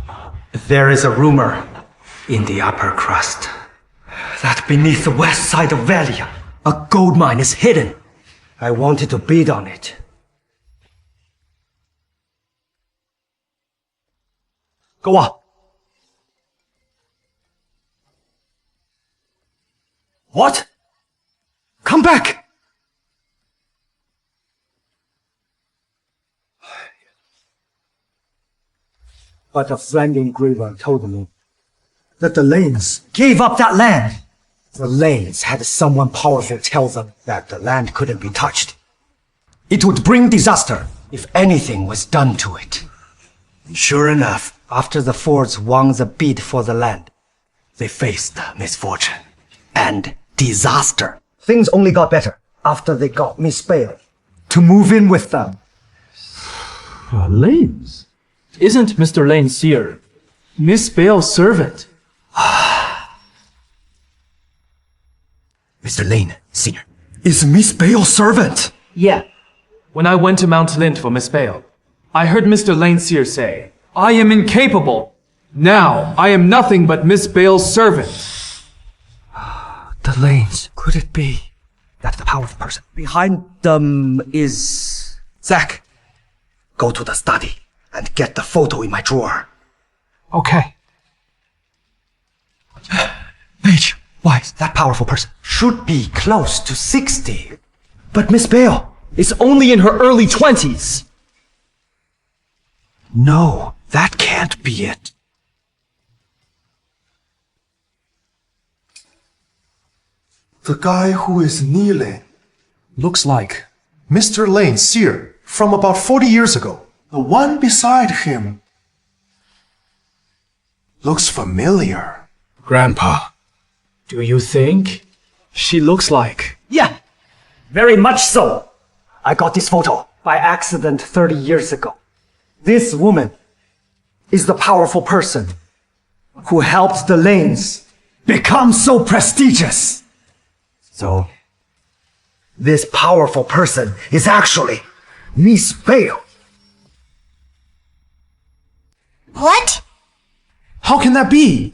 There is a rumor in the upper crust that beneath the west side of Velia, a gold mine is hidden. I wanted to bid on it.
Go on.
What? Come back! But a friend engraver told me that the Lanes gave up that land. The Lanes had someone powerful tell them that the land couldn't be touched. It would bring disaster if anything was done to it. Sure enough, after the Fords won the bid for the land, they faced misfortune and disaster. Things only got better after they got Miss Bale to move in with them.
Lanes? Isn't Mr. Lane Seer Miss Bale's servant?
Mr. Lane, Senior, is Miss Bale's servant?
Yeah. When I went to Mount Lint for Miss Bale, I heard Mr. Lane Seer say, "I am incapable. Now I am nothing but Miss Bale's servant."
The Lanes. Could it be that the powerful person behind them is... Zack, go to the study and get the photo in my drawer.
Okay.
Mage, why, that powerful person should be close to 60. But Miss Bale
is only in her early 20s.
No, that can't be it.
The guy who is kneeling looks like Mr. Lane Seer from about 40 years ago. The one beside him looks familiar.
Grandpa, do you think she looks like...
Yeah, very much so. I got this photo by accident 30 years ago. This woman is the powerful person who helped the Lanes become so prestigious. So, this powerful person is actually Miss Bale.
What?
How can that be?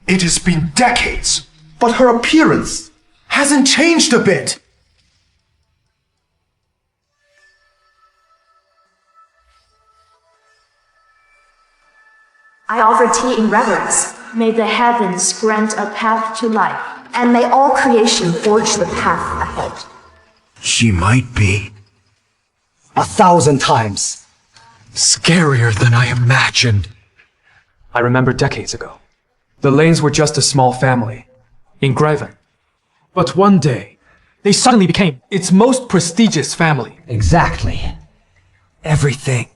It has been decades, but her appearance hasn't changed a bit.
I offer tea in reverence. May the heavens grant a path to life, and may all creation forge the path ahead.
She might be 1,000 times scarier than I imagined.
I remember decades ago. The Lanes were just a small family in Graven. But one day, they suddenly became its most prestigious family.
Exactly. Everything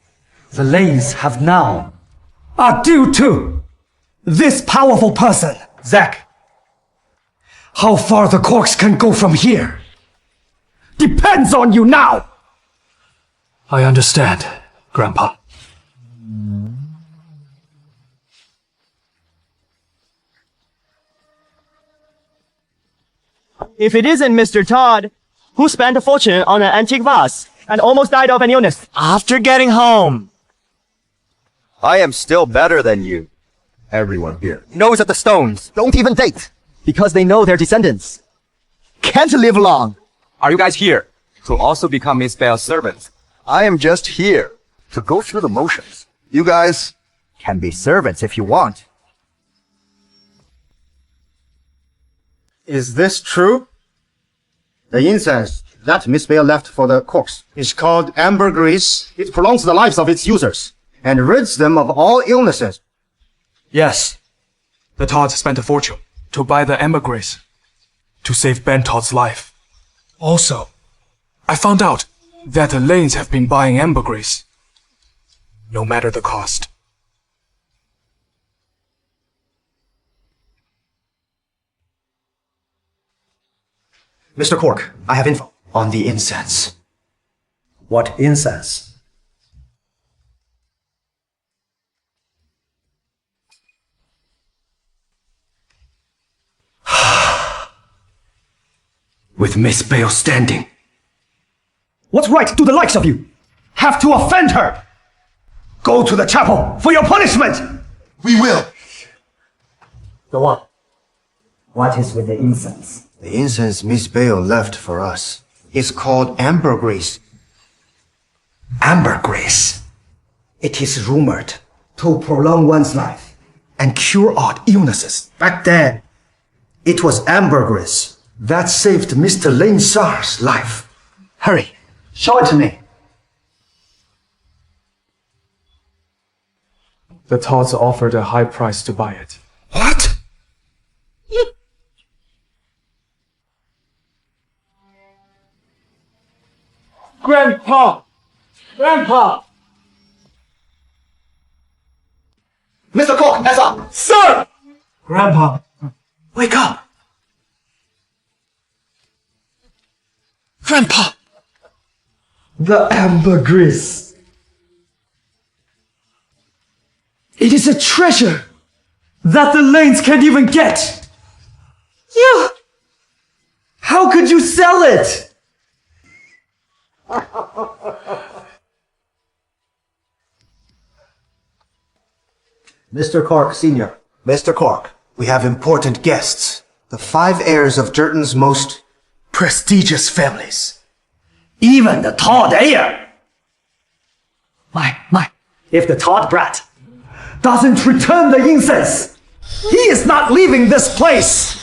the Lanes have now are due to this powerful person. Zack, how far the Corks can go from here depends on you now.
I understand, Grandpa.
If it isn't Mr. Todd, who spent a fortune on an antique vase and almost died of an illness after getting home.
I am still better than you. Everyone here knows that the stones don't even date because they know their descendants can't live long.
Are you guys here to also become Miss Bale's servants?
I am just here to go through the motions. You guys can be servants if you want. Is this true? The incense that Miss Bale left for the Corks is called ambergris. It prolongs the lives of its users and rids them of all illnesses.
Yes. The Todds spent a fortune to buy the ambergris to save Ben Todd's life. Also, I found out that the Lanes have been buying ambergris, no matter the cost.
Mr. Cork, I have info on the incense. What incense?
With Miss Bale standing.
What right do the likes of you have to offend her? Go to the chapel for your punishment!
We will.
Go on. What is with the incense?
The incense Miss Bale left for us is called ambergris.
Ambergris. It is rumored to prolong one's life and cure odd illnesses.
Back then, it was ambergris
that saved Mr. Lane Sar's life.
Hurry, show it to me.
The Todds offered a high price to buy it.
What?
Grandpa! Grandpa!
Mr. Cork, hands up!
Sir!
Grandpa, wake up! Grandpa!
The ambergris. It is a treasure that the Lanes can't even get. Yeah. How could you sell it?
Mr. Cork, Sr. Mr. Cork, we have important guests. The 5 heirs of Jerton's most prestigious families.
Even the Todd heir. My. If the Todd brat doesn't return the incense, he is not leaving this place.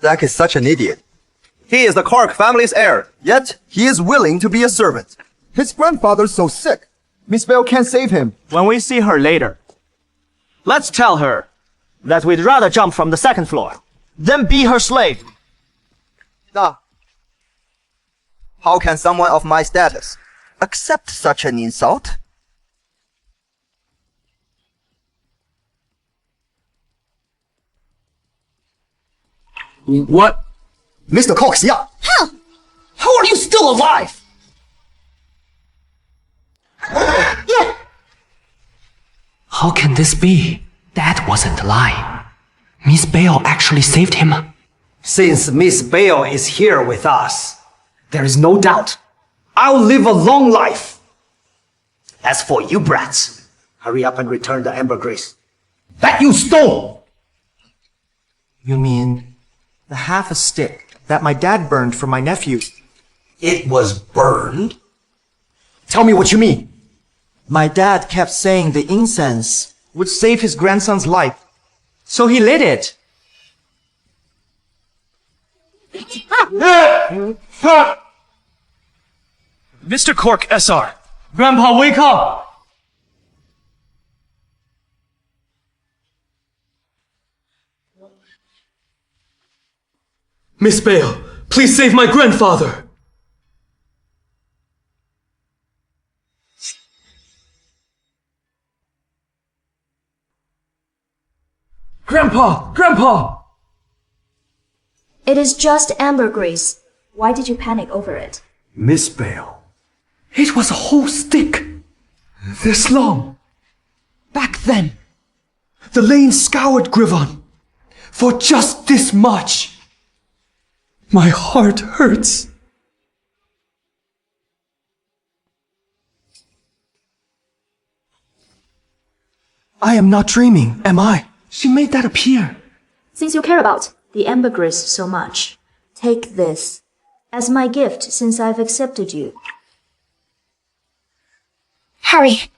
Zack is such an idiot. He is the Cork family's heir, yet he is willing to be a servant. His grandfather's so sick. Miss Bale can't save him.
When we see her later, let's tell her that we'd rather jump from the 2nd floor than be her slave.
How can someone of my status accept such an insult?
What?
Mr. Cox, yeah.
How are you still alive?
How can this be? That wasn't a lie. Miss Bale actually saved him.
Since Miss Bale is here with us, there is no doubt I'll live a long life. As for you brats, hurry up and return the ambergris that you stole.
You mean the half a stick that my dad burned for my nephew?
It was burned?
Tell me what you mean.
My dad kept saying the incense would save his grandson's life, so he lit it.
Mr. Cork, SR. Grandpa, wake up! Miss Bale, please save my grandfather! Grandpa! Grandpa!
It is just ambergris. Why did you panic over it?
Miss Bale.
It was a whole stick. This long. Back then, the Lane scoured Grivon for just this much. My heart hurts. I am not dreaming, am I? She made that appear.
Since you care about the ambergris so much, take this as my gift since I've accepted you.
Harry.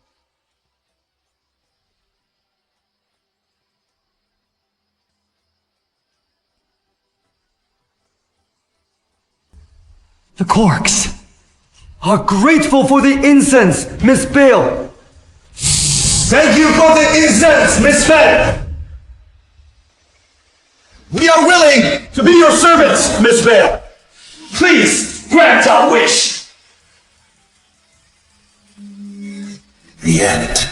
The Corks are grateful for the incense, Miss Bale. Thank you for the incense, Miss Fenn.
We are willing to be your servants, Miss Bale.
Please grant our wish.
The end.